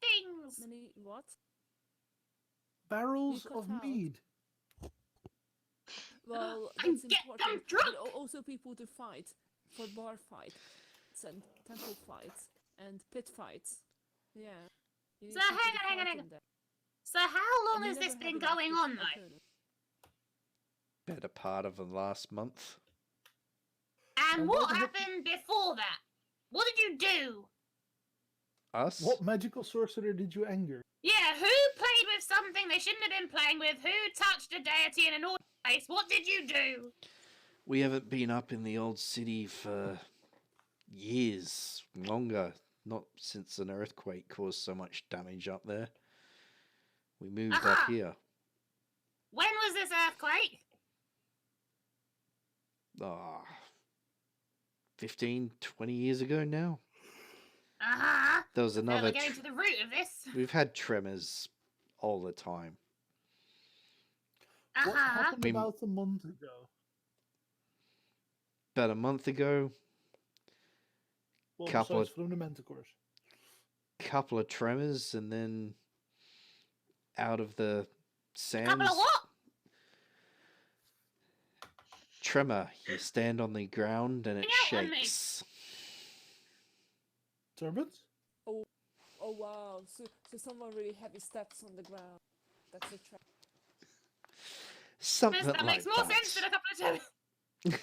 Things! Many what? barrels cut of out. mead. Well, And that's get them important. drunk! But also people to fight for bar fights and temple fights and pit fights. Yeah. You So need people hang to on, hang on, fight hang in on. there. So how long And you has never this have been enough going to on, though? opponent. better part of the last month. And And what what- happened before that? What did you do? Us? What magical sorcerer did you anger? Yeah, who played with something they shouldn't have been playing with? Who touched a deity in an order place? What did you do? We haven't been up in the old city for years, longer. Not since an earthquake caused so much damage up there. We moved Aha! up here. When was this earthquake? Ah, 15, 20 years ago now. Uh-huh. There was Now another. we're getting to the root of this. We've had tremors all the time. What Uh-huh. happened We- about a month ago? About a month ago, Well, Couple besides of- from the Manticores. couple of tremors, and then out of the sands. Couple of what? Tremor. You stand on the ground and it Bring out on me. shakes. Turbans? Oh wow! So someone really heavy steps on the ground. That's a trap. Something That like makes more that. sense than a couple of times.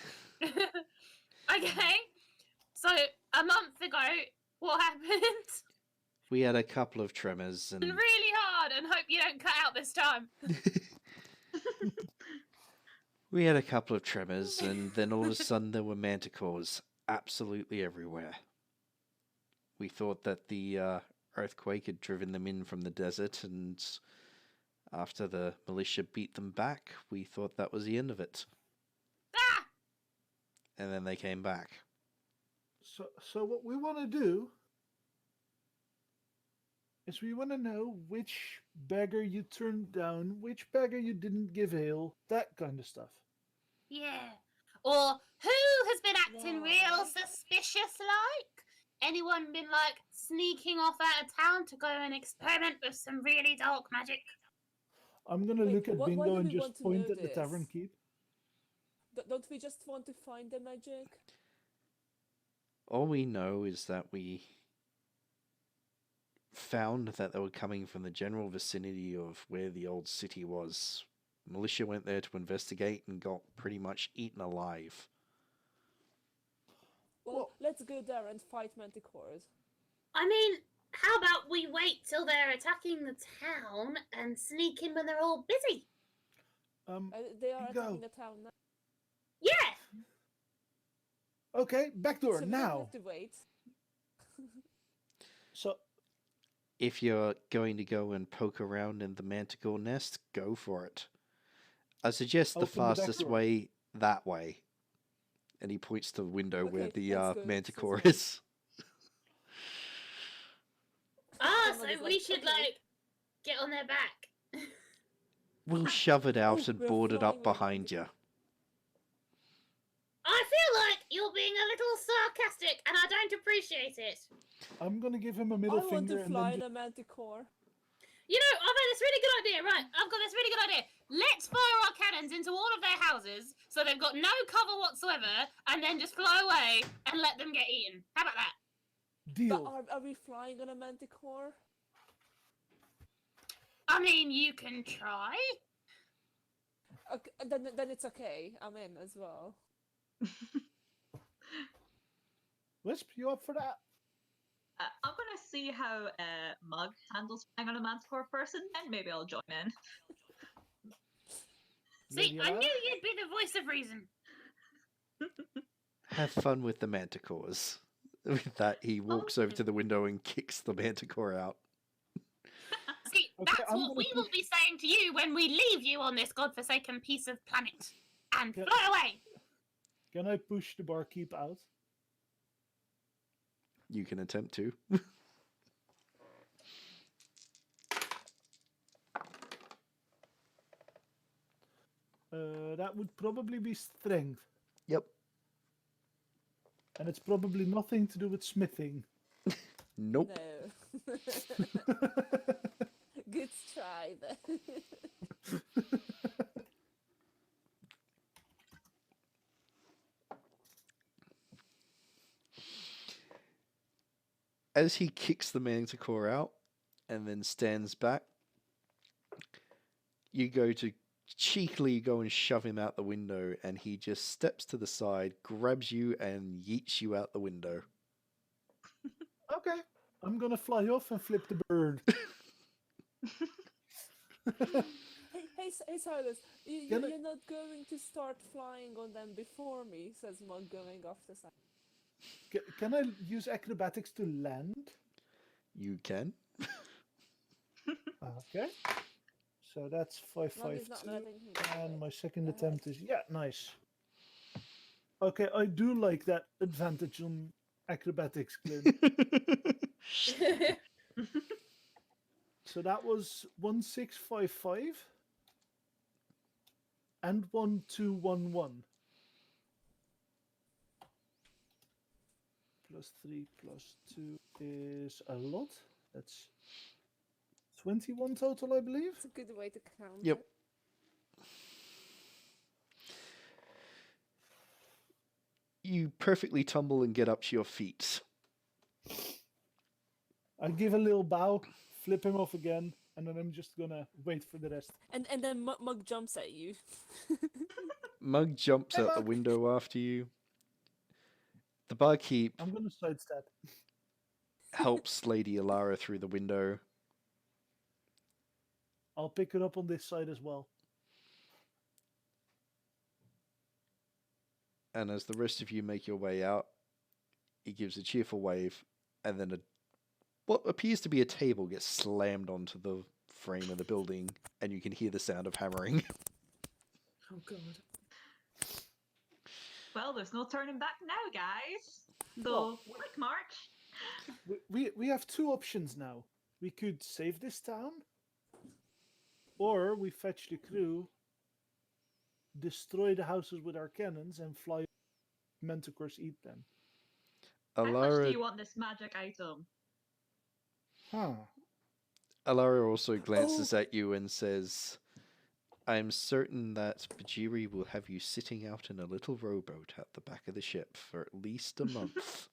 Okay. So, a month ago, what happened? We had a couple of tremors, and Really hard, and hope you don't cut out this time. we had a couple of tremors, and then all of a sudden there were manticores absolutely everywhere. We thought that the earthquake had driven them in from the desert, and after the militia beat them back, we thought that was the end of it. Ah! And then they came back. So what we want to do is we want to know which beggar you turned down, which beggar you didn't give ale, that kind of stuff. Yeah. Or who has been acting real Right. suspicious like? Anyone been like sneaking off out of town to go and experiment with some really dark magic? I'm gonna Wait, look at why Bingo do and we want just to point know at the tavern this? keep. Don't we just want to find the magic? All we know is that we found that they were coming from the general vicinity of where the old city was. Militia went there to investigate and got pretty much eaten alive. Well, let's go there and fight Manticores. I mean, how about we wait till they're attacking the town and sneak in when they're all busy? They are Go. attacking the town now. Yeah! Okay, back door So we don't now. have to wait. So If you're going to go and poke around in the manticore nest, go for it. I suggest the Open the back fastest door. way that way. And he points to the window where Okay, the let's go. manticore Let's go. is. Ah, Somebody's so we should, okay. get on their back. We'll shove it out Oh, and we're board it flying up on behind you. I feel like you're being a little sarcastic, and I don't appreciate it. I'm gonna give him a I middle want finger to and fly then the Manticore. You know, I've had this really good idea, right? I've got this really good idea. Let's fire our cannons into all of their houses so they've got no cover whatsoever, and then just fly away and let them get eaten. How about that? But deal. are we flying on a Manticore? I mean, you can try. Okay, then it's okay. I'm in as well. Wisp, you up for that? I'm gonna see how Mug handles flying on a manticore person, and maybe I'll join in. See, Lady I Alara? knew you'd be the voice of reason. Have fun with the manticores. With that, he walks over to the window and kicks the manticore out. See, Okay, that's I'm what gonna we will be saying to you when we leave you on this godforsaken piece of planet. And Yeah. fly away! Can I push the barkeep out? You can attempt to. That would probably be strength, Yep. and it's probably nothing to do with smithing. Nope. No. Good try then. As he kicks the manticore out and then stands back, you go to cheekily go and shove him out the window, and he just steps to the side, grabs you, and yeets you out the window. Okay, I'm gonna fly off and flip the bird. Hey, Silas, Can I- you're not going to start flying on them before me, says Mug going off the side. Can I use acrobatics to land? You can. Okay. So that's 5, Mug 5, is not 2, letting him and my second Ahead. attempt is nice. Okay, I do like that advantage on acrobatics, Glenn. So that was 1655 and 1211. +3 +2 is a lot. That's 21 total, I believe. It's a good way to count. Yep. it. You perfectly tumble and get up to your feet. I give a little bow, flip him off again, and then I'm just gonna wait for the rest. And then Mug jumps at you. Mug jumps Hey, out the Mug. window after you. The barkeep I'm gonna sidestep. helps Lady Alara through the window. I'll pick it up on this side as well. And as the rest of you make your way out, he gives a cheerful wave, and then what appears to be a table gets slammed onto the frame of the building, and you can hear the sound of hammering. Oh god. Well, there's no turning back now, guys. So, Well- quick march. We have two options now. We could save this town, or we fetch the crew, destroy the houses with our cannons, and fly. Manticores eat them. How much do Alara, you want this magic item? Huh. Alara also glances at you and says, I'm certain that Bhajiri will have you sitting out in a little rowboat at the back of the ship for at least a month.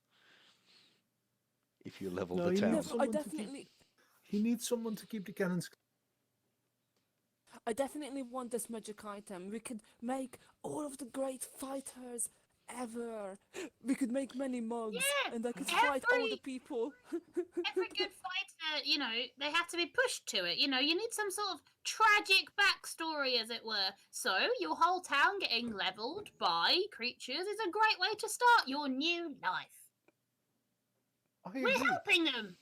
if you level No, the he town. needs I someone to definitely, He needs someone to keep the cannons. I definitely want this magic item. We could make all of the great fighters ever. We could make many mugs, Yeah, and I could fight all the every- people. Every good fighter, they have to be pushed to it. You need some sort of tragic backstory, as it were. So your whole town getting leveled by creatures is a great way to start your new life. I We're agree. helping them.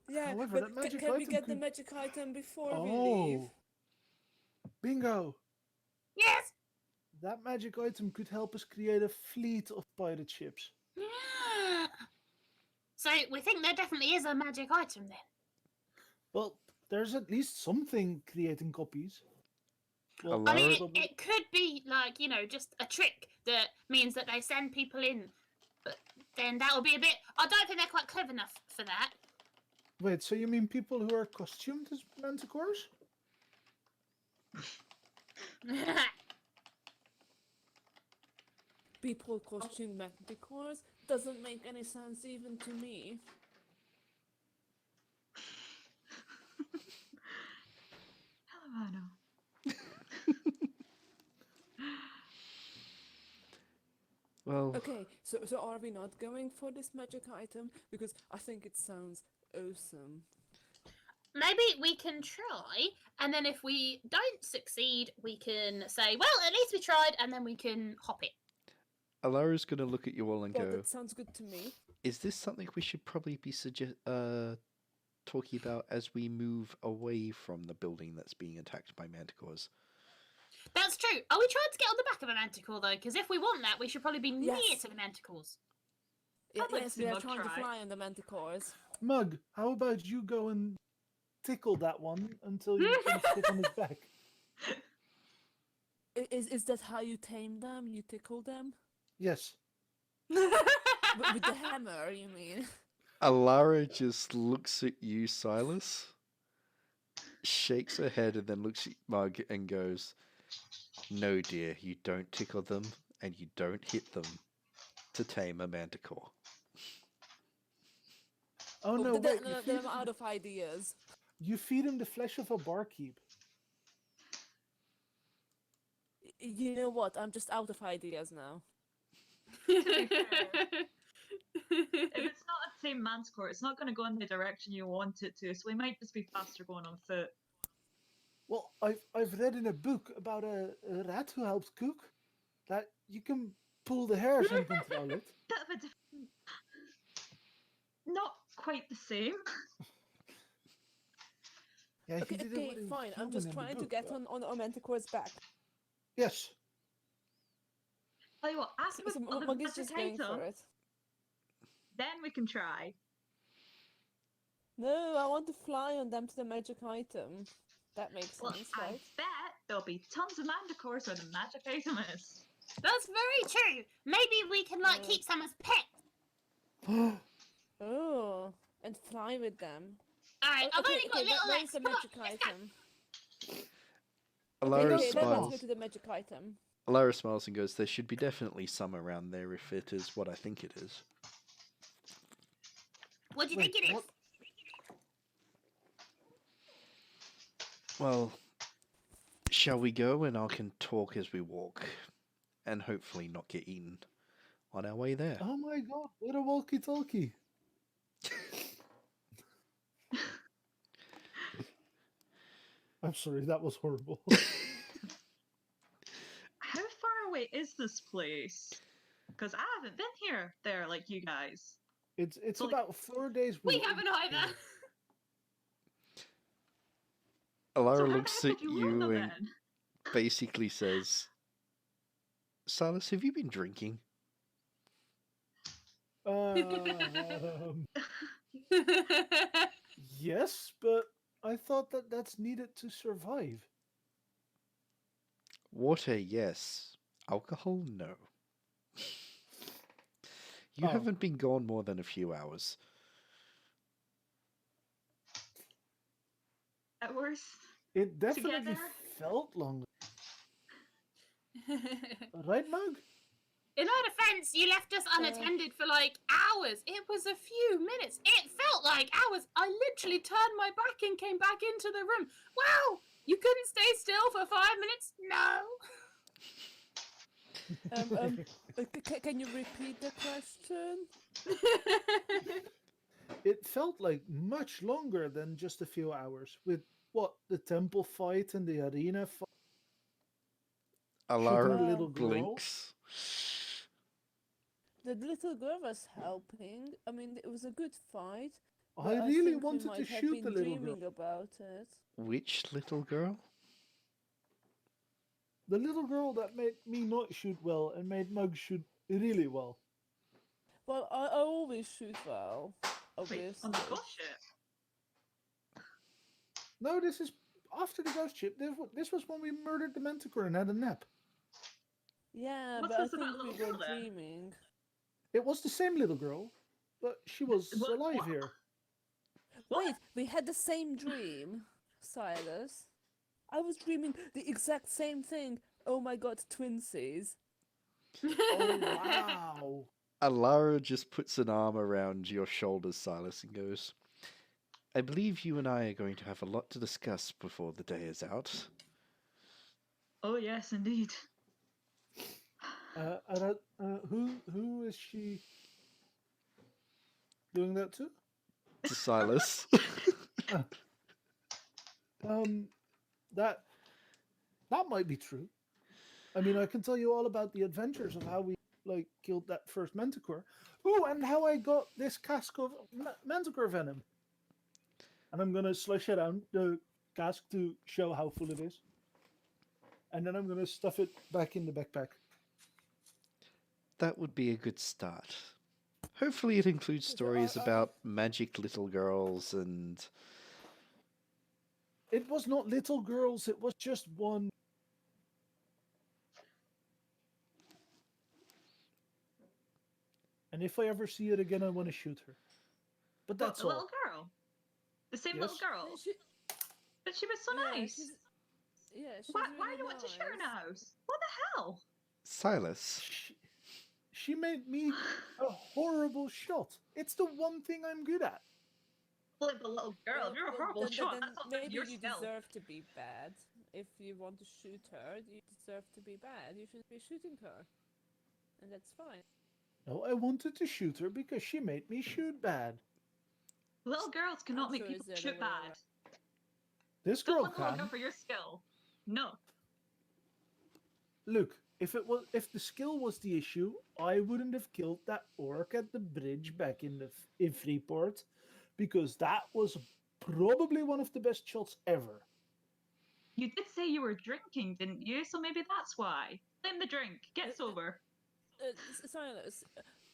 Yeah, However, but that magic can we item get the could- magic item before we leave? Oh, bingo! Yes. That magic item could help us create a fleet of pirate ships. So we think there definitely is a magic item then. Well, there's at least something creating copies. Well, I mean, Alara- probably- it could be like, just a trick that means that they send people in. But then that would be a bit. I don't think they're quite clever enough for that. Wait, so you mean people who are costumed as manticores? People costume manticores doesn't make any sense even to me. How do I know? Well, Okay, so are we not going for this magic item? Because I think it sounds awesome. Maybe we can try, and then if we don't succeed, we can say, well, at least we tried, and then we can hop it. Alara's going to look at you all and Yeah, go, that sounds good to me. is this something we should probably be talking about as we move away from the building that's being attacked by manticores? That's true. Are we trying to get on the back of a manticore, though? Because if we want that, we should probably be near Yes. to the manticores. Yeah, I'd like yes, to we are mug trying to try. fly on the manticores. Mug, how about you go and tickle that one until you can sit on his back? Is that how you tame them? You tickle them? Yes. With the hammer, you mean? Alara just looks at you, Silas, shakes her head, and then looks at Mug and goes, no, dear, you don't tickle them, and you don't hit them to tame a manticore. Oh no, then, wait. then I'm out of ideas. You feed him the flesh of a barkeep. You know what? I'm just out of ideas now. If it's not a tame manticore, it's not going to go in the direction you want it to, so we might just be faster going on foot. Well, I've read in a book about a rat who helps cook that you can pull the hairs and control it. Bit of a not quite the same. Yeah, he Okay, did it okay, with a fine. I'm human just in the trying to book, get but- on Manticore's back. Yes. Tell you what, after So we've got the Mug is magic just going item, for it. then we can try. No, I want to fly on them to the magic item. That makes Well, sense, I right? bet there'll be tons of manticores where the magic item is. That's very true. Maybe we can Yeah. keep some as pets. Oh, and fly with them. All right, I've only got little that legs. is the Come on, magic let's go. item. Alara Okay, then let's go smiles. to the magic item. Alara smiles and goes, there should be definitely some around there if it is what I think it is. What do you Wait, think it is? what? Well, shall we go and I can talk as we walk and hopefully not get eaten on our way there? Oh my god, what a walkie-talkie. I'm sorry, that was horrible. How far away is this place? Because I haven't been there like you guys. It's So, like, about 4 days. We walk. haven't either. Alara So how the looks heck at did you learn you them and then? basically says, Silas, have you been drinking? Yes, but I thought that that's needed to survive. Water, yes. Alcohol, no. You Oh. haven't been gone more than a few hours. Hours? It definitely Together? felt longer. Right, Mug? In our defense, you left us unattended for like hours. It was a few minutes. It felt like hours. I literally turned my back and came back into the room. Wow! You couldn't stay still for 5 minutes? No. Can you repeat the question? It felt like much longer than just a few hours. With what, the temple fight and the arena fight? Alara the little girl? blinks. The little girl was helping. I mean, it was a good fight. I but really think we wanted to might have shoot been the little dreaming girl. about it. Which little girl? The little girl that made me not shoot well and made Mug shoot really well. Well, I always shoot well, Wait, obviously. on the ghost ship. No, this is after the ghost ship. This was when we murdered the Manticore and had a nap. Yeah, What's but I this about think we little were girl then? dreaming. It was the same little girl, but she was What- alive what? here. Wait, we had the same dream, Silas. I was dreaming the exact same thing. Oh my god, twinsies. Oh, wow. Alara just puts an arm around your shoulders, Silas, and goes, I believe you and I are going to have a lot to discuss before the day is out. Oh yes, indeed. Who is she doing that to? To Silas. That might be true. I mean, I can tell you all about the adventures of how we killed that first Manticore. Oh, and how I got this cask of Manticore venom. And I'm gonna slush it down the cask to show how full it is. And then I'm gonna stuff it back in the backpack. That would be a good start. Hopefully it includes stories about magic little girls and... It was not little girls, it was just one. And if I ever see it again, I want to shoot her. But What, that's the all. little girl? The same little Yes. girl? But she was so nice. She's Why really you want to shoot her nice. now? What the hell? Silas, She made me a horrible shot. It's the one thing I'm good at. Like the little girl. If you're a horrible shot, that's not maybe your you skill. deserve to be bad. If you want to shoot her, you deserve to be bad. You should be shooting her. And that's fine. No, I wanted to shoot her because she made me shoot bad. Little girls cannot I'm make sure people it's the shoot other way bad. around. This Don't girl let the little girl can. for your skill. No. Look, if the skill was the issue, I wouldn't have killed that orc at the bridge back in Freeport, because that was probably one of the best shots ever. You did say you were drinking, didn't you? So maybe that's why. Blame the drink. Get sober.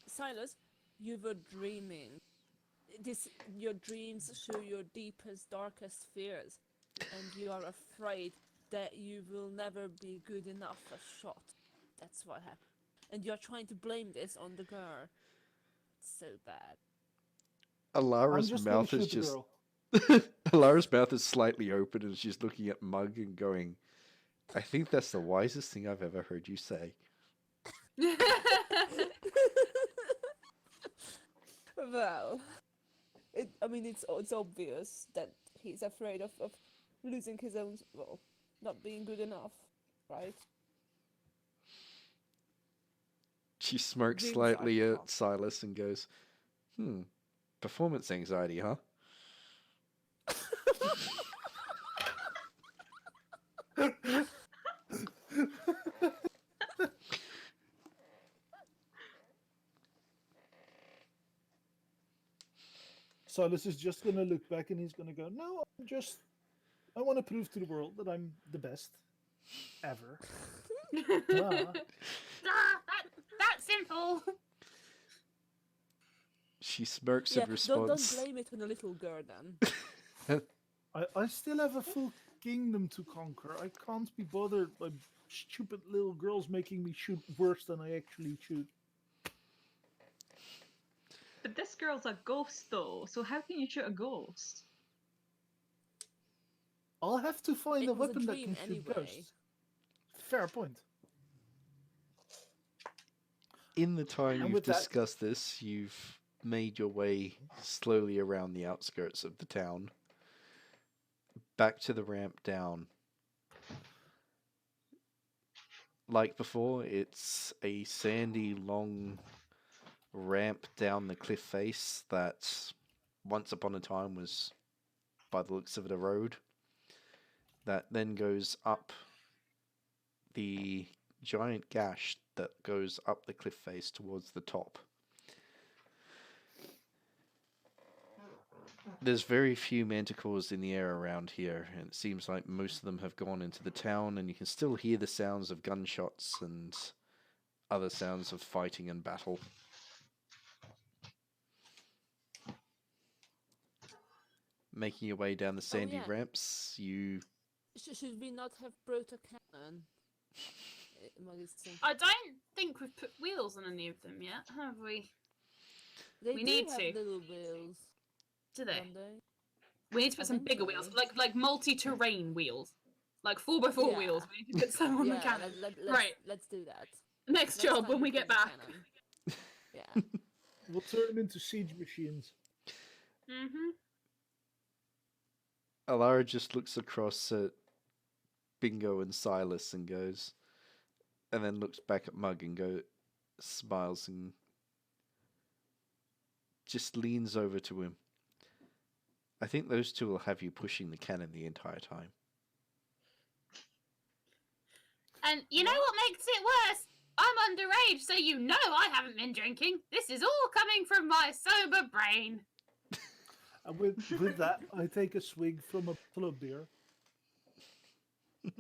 Silas, you were dreaming. Your dreams show your deepest, darkest fears, and you are afraid that you will never be good enough a shot. That's what happened. And you're trying to blame this on the girl. It's so bad. Alara's I'm just mouth gonna is shoot the just... girl. Alara's mouth is slightly open and she's looking at Mug and going, I think that's the wisest thing I've ever heard you say. Well, it's obvious that he's afraid of losing his own, well, not being good enough, right? She smirks Dreams slightly are at tough. Silas and goes, performance anxiety, huh? Silas is just gonna look back and he's gonna go, no, I want to prove to the world that I'm the best ever. Duh. That's simple. She smirks Yeah, in response. don't blame it on a little girl then. I still have a full kingdom to conquer. I can't be bothered by stupid little girls making me shoot worse than I actually shoot. But this girl's a ghost, though. So how can you shoot a ghost? I'll have to find It a was a weapon that dream can shoot anyway. ghosts. Fair point. In the time And you've with that- discussed this, you've made your way slowly around the outskirts of the town, back to the ramp down. Like before, it's a sandy, long ramp down the cliff face that once upon a time was, by the looks of it, a road. That then goes up the giant gash that goes up the cliff face towards the top. There's very few manticores in the air around here, and it seems like most of them have gone into the town, and you can still hear the sounds of gunshots and other sounds of fighting and battle. Making your way down the sandy yeah. ramps, you... Should we not have brought a cannon? I don't think we've put wheels on any of them yet, have we? They We do need have to. little wheels. Do they? Don't they? We need to put some bigger wheels, Eventually. like multi-terrain wheels, like 4x4 Yeah. wheels. We need to put some on the cannon. Right. Let's do that. Next job time when we bring get a back. cannon. Yeah. We'll turn them into siege machines. Mm-hmm. Alara just looks across at Bingo and Silas and goes, and then looks back at Mug and smiles and just leans over to him. I think those two will have you pushing the cannon the entire time. And you know what makes it worse? I'm underage, so you know I haven't been drinking. This is all coming from my sober brain. And with that, I take a swig from a bottle of beer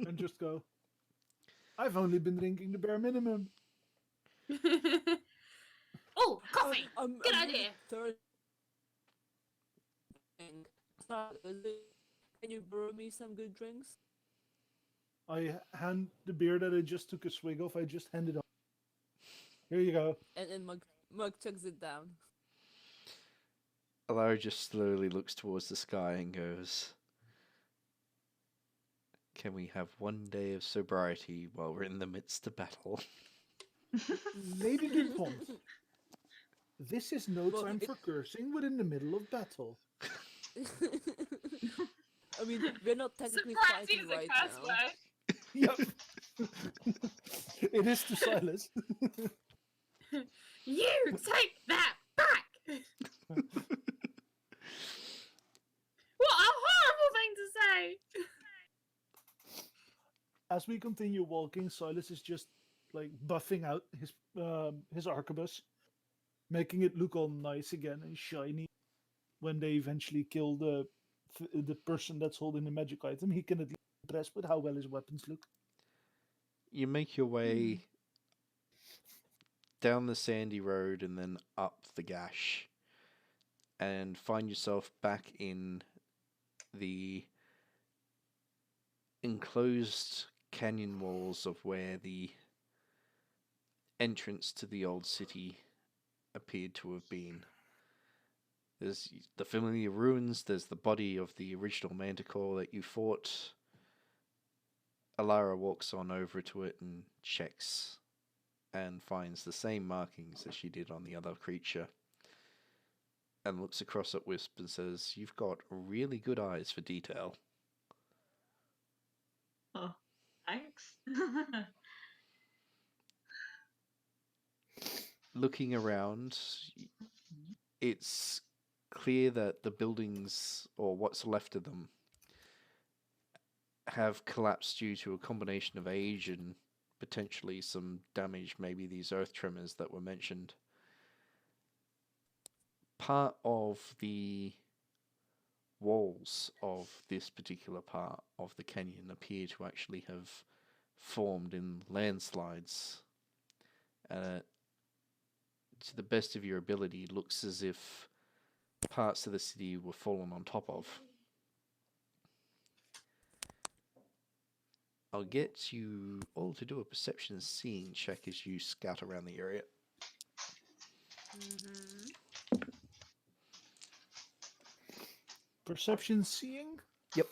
and just go, I've only been drinking the bare minimum. Oh, coffee. Good I'm idea. Really can you brew me some good drinks? I hand the beer that I just took a swig of, I just hand it on. Here you go. And Mug chugs it down. Alara just slowly looks towards the sky and goes, can we have one day of sobriety while we're in the midst of battle? Lady DuPont, this is no Well, time for cursing. We're in the middle of battle. I mean, we're not technically Surprise fighting is a right curse now. word. Yep. It is to Silas. You take that back. What a horrible thing to say! As we continue walking, Silas is just like buffing out his arquebus, making it look all nice again and shiny. When they eventually kill the person that's holding the magic item, he can at least be impressed with how well his weapons look. You make your way down the sandy road and then up the gash and find yourself back in the enclosed canyon walls of where the entrance to the old city appeared to have been. There's the familiar ruins, there's the body of the original manticore that you fought. Alara walks on over to it and checks and finds the same markings as she did on the other creature. And looks across at Whisp and says, you've got really good eyes for detail. Oh, thanks. Looking around, it's clear that the buildings, or what's left of them, have collapsed due to a combination of age and potentially some damage, maybe these earth tremors that were mentioned. Part of the walls of this particular part of the canyon appear to actually have formed in landslides. To the best of your ability, it looks as if parts of the city were fallen on top of. I'll get you all to do a perception seeing check as you scout around the area. Perception seeing? Yep.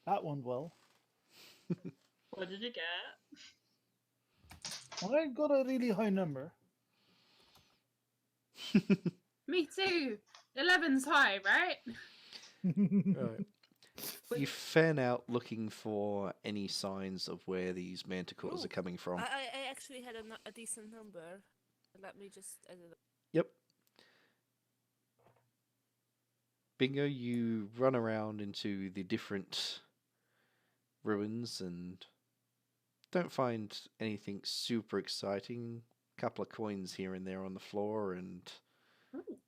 That went well. What did you get? I got a really high number. Me too. 11's high, right? Right. You fan out looking for any signs of where these manticores are Ooh, coming from. I actually had a decent number. Let me just edit it. Yep. Bingo, you run around into the different ruins and don't find anything super exciting. Couple of coins here and there on the floor, and Ooh.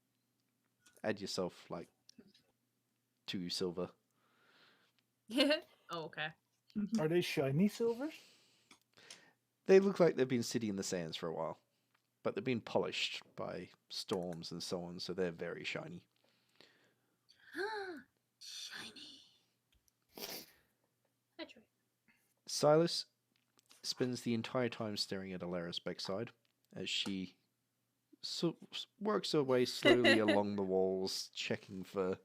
add yourself like 2 silver. Oh, okay. Are they shiny silvers? They look like they've been sitting in the sands for a while, but they've been polished by storms and so on, so they're very shiny. Shiny. Edric. Silas spends the entire time staring at Alara's backside as she works her way slowly along the walls, checking for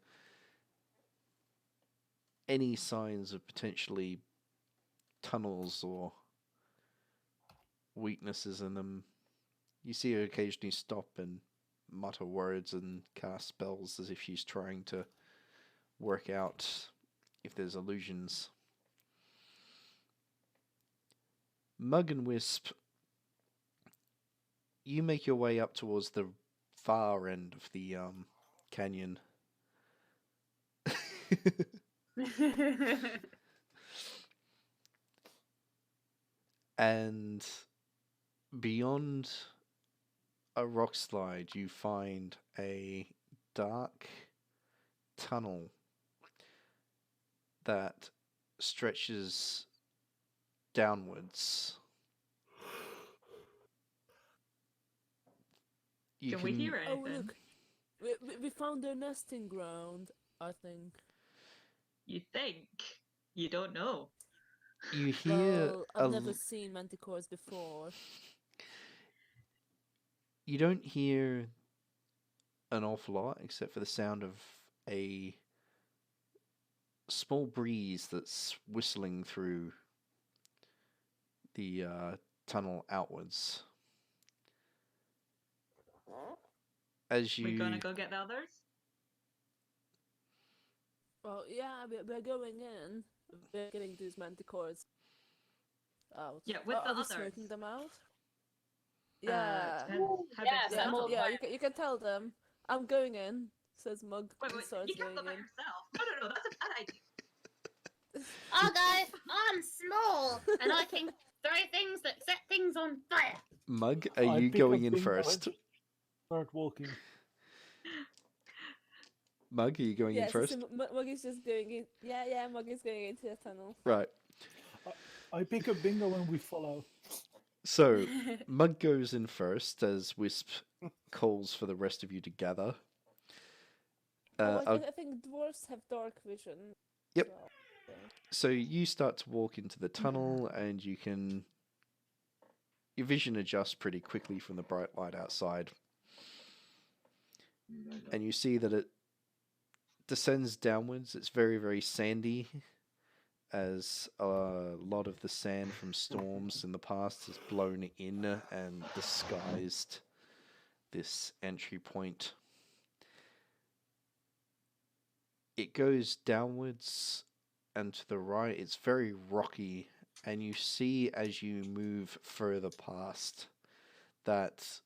any signs of potentially tunnels or weaknesses in them. You see her occasionally stop and mutter words and cast spells as if she's trying to work out if there's illusions. Mug and Wisp, you make your way up towards the far end of the canyon. And beyond a rock slide, you find a dark tunnel that stretches downwards. Can we hear Oh, anything? look. We found their nesting ground, I think. You think? You don't know. You hear Well, I've never seen manticores before. You don't hear an awful lot except for the sound of a small breeze that's whistling through the tunnel outwards. As We're you gonna go get the others? Well, yeah, we're going in. We're getting these manticores out. Yeah, with the are we others. smoking them out? Yeah. Depends how yes, big the I'm all tunnel Yeah, is. you can tell them. I'm going in, says Mug. Wait, and wait, starts you can't going go by in. yourself. No, that's a bad idea. I'll go. I'm small and I can throw things that set things on fire. Mug, are I you pick up going in Bingo and first? just start walking. Mug, are you going in Yeah, first? so Mug is just going in. Yeah, Mug is going into the tunnel. Right. I pick up Bingo and we follow. So Mug goes in first as Wisp calls for the rest of you to gather. I think dwarves have dark vision. Yep. as well, so. So you start to walk into the tunnel, and your vision adjusts pretty quickly from the bright light outside, and you see that it descends downwards. It's very, very sandy, as a lot of the sand from storms in the past has blown in and disguised this entry point. It goes downwards and to the right. It's very rocky, and you see as you move further past that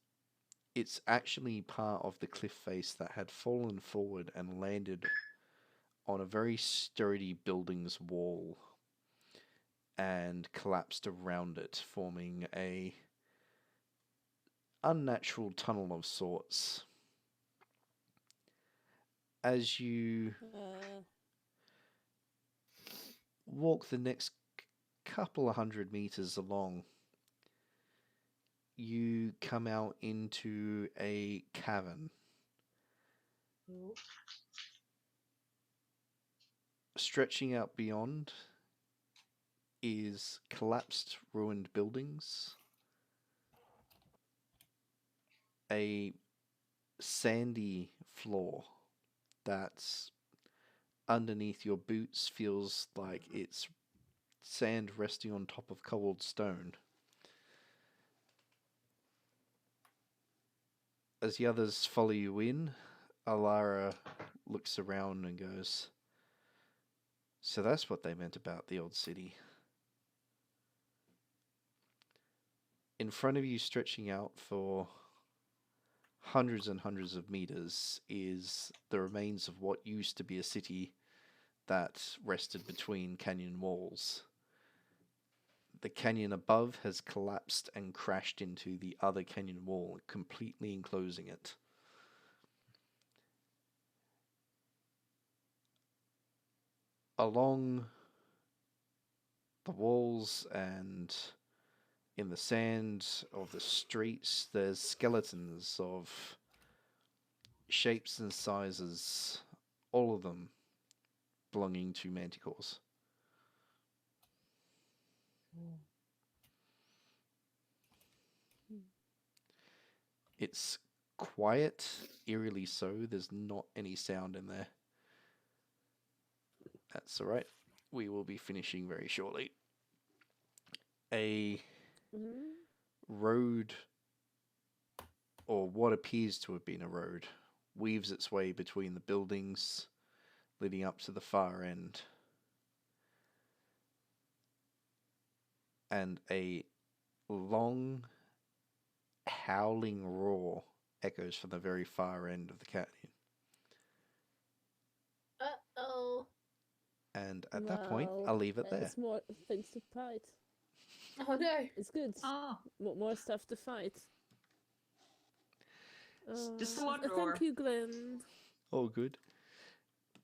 it's actually part of the cliff face that had fallen forward and landed on a very sturdy building's wall and collapsed around it, forming a unnatural tunnel of sorts. As you walk the next couple of 100 meters along, you come out into a cavern. Stretching out beyond is collapsed, ruined buildings, a sandy floor that's underneath your boots feels like it's sand resting on top of cobbled stone. As the others follow you in, Alara looks around and goes, "So that's what they meant about the old city." In front of you, stretching out for hundreds and hundreds of meters, is the remains of what used to be a city that rested between canyon walls. The canyon above has collapsed and crashed into the other canyon wall, completely enclosing it. Along the walls and in the sand of the streets, there's skeletons of shapes and sizes, all of them belonging to Manticores. It's quiet, eerily so. There's not any sound in there. That's alright. We will be finishing very shortly. A road, or what appears to have been a road, weaves its way between the buildings, leading up to the far end. And a long, howling roar echoes from the very far end of the canyon. Uh-oh. And at that point, I'll leave it there. There's more things to fight. Oh no. It's good. Oh, More stuff to fight. just the one roar. Thank you, Glenn. All good.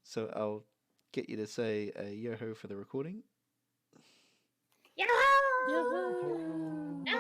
So I'll get you to say yo-ho for the recording. Yahoo! Yahoo!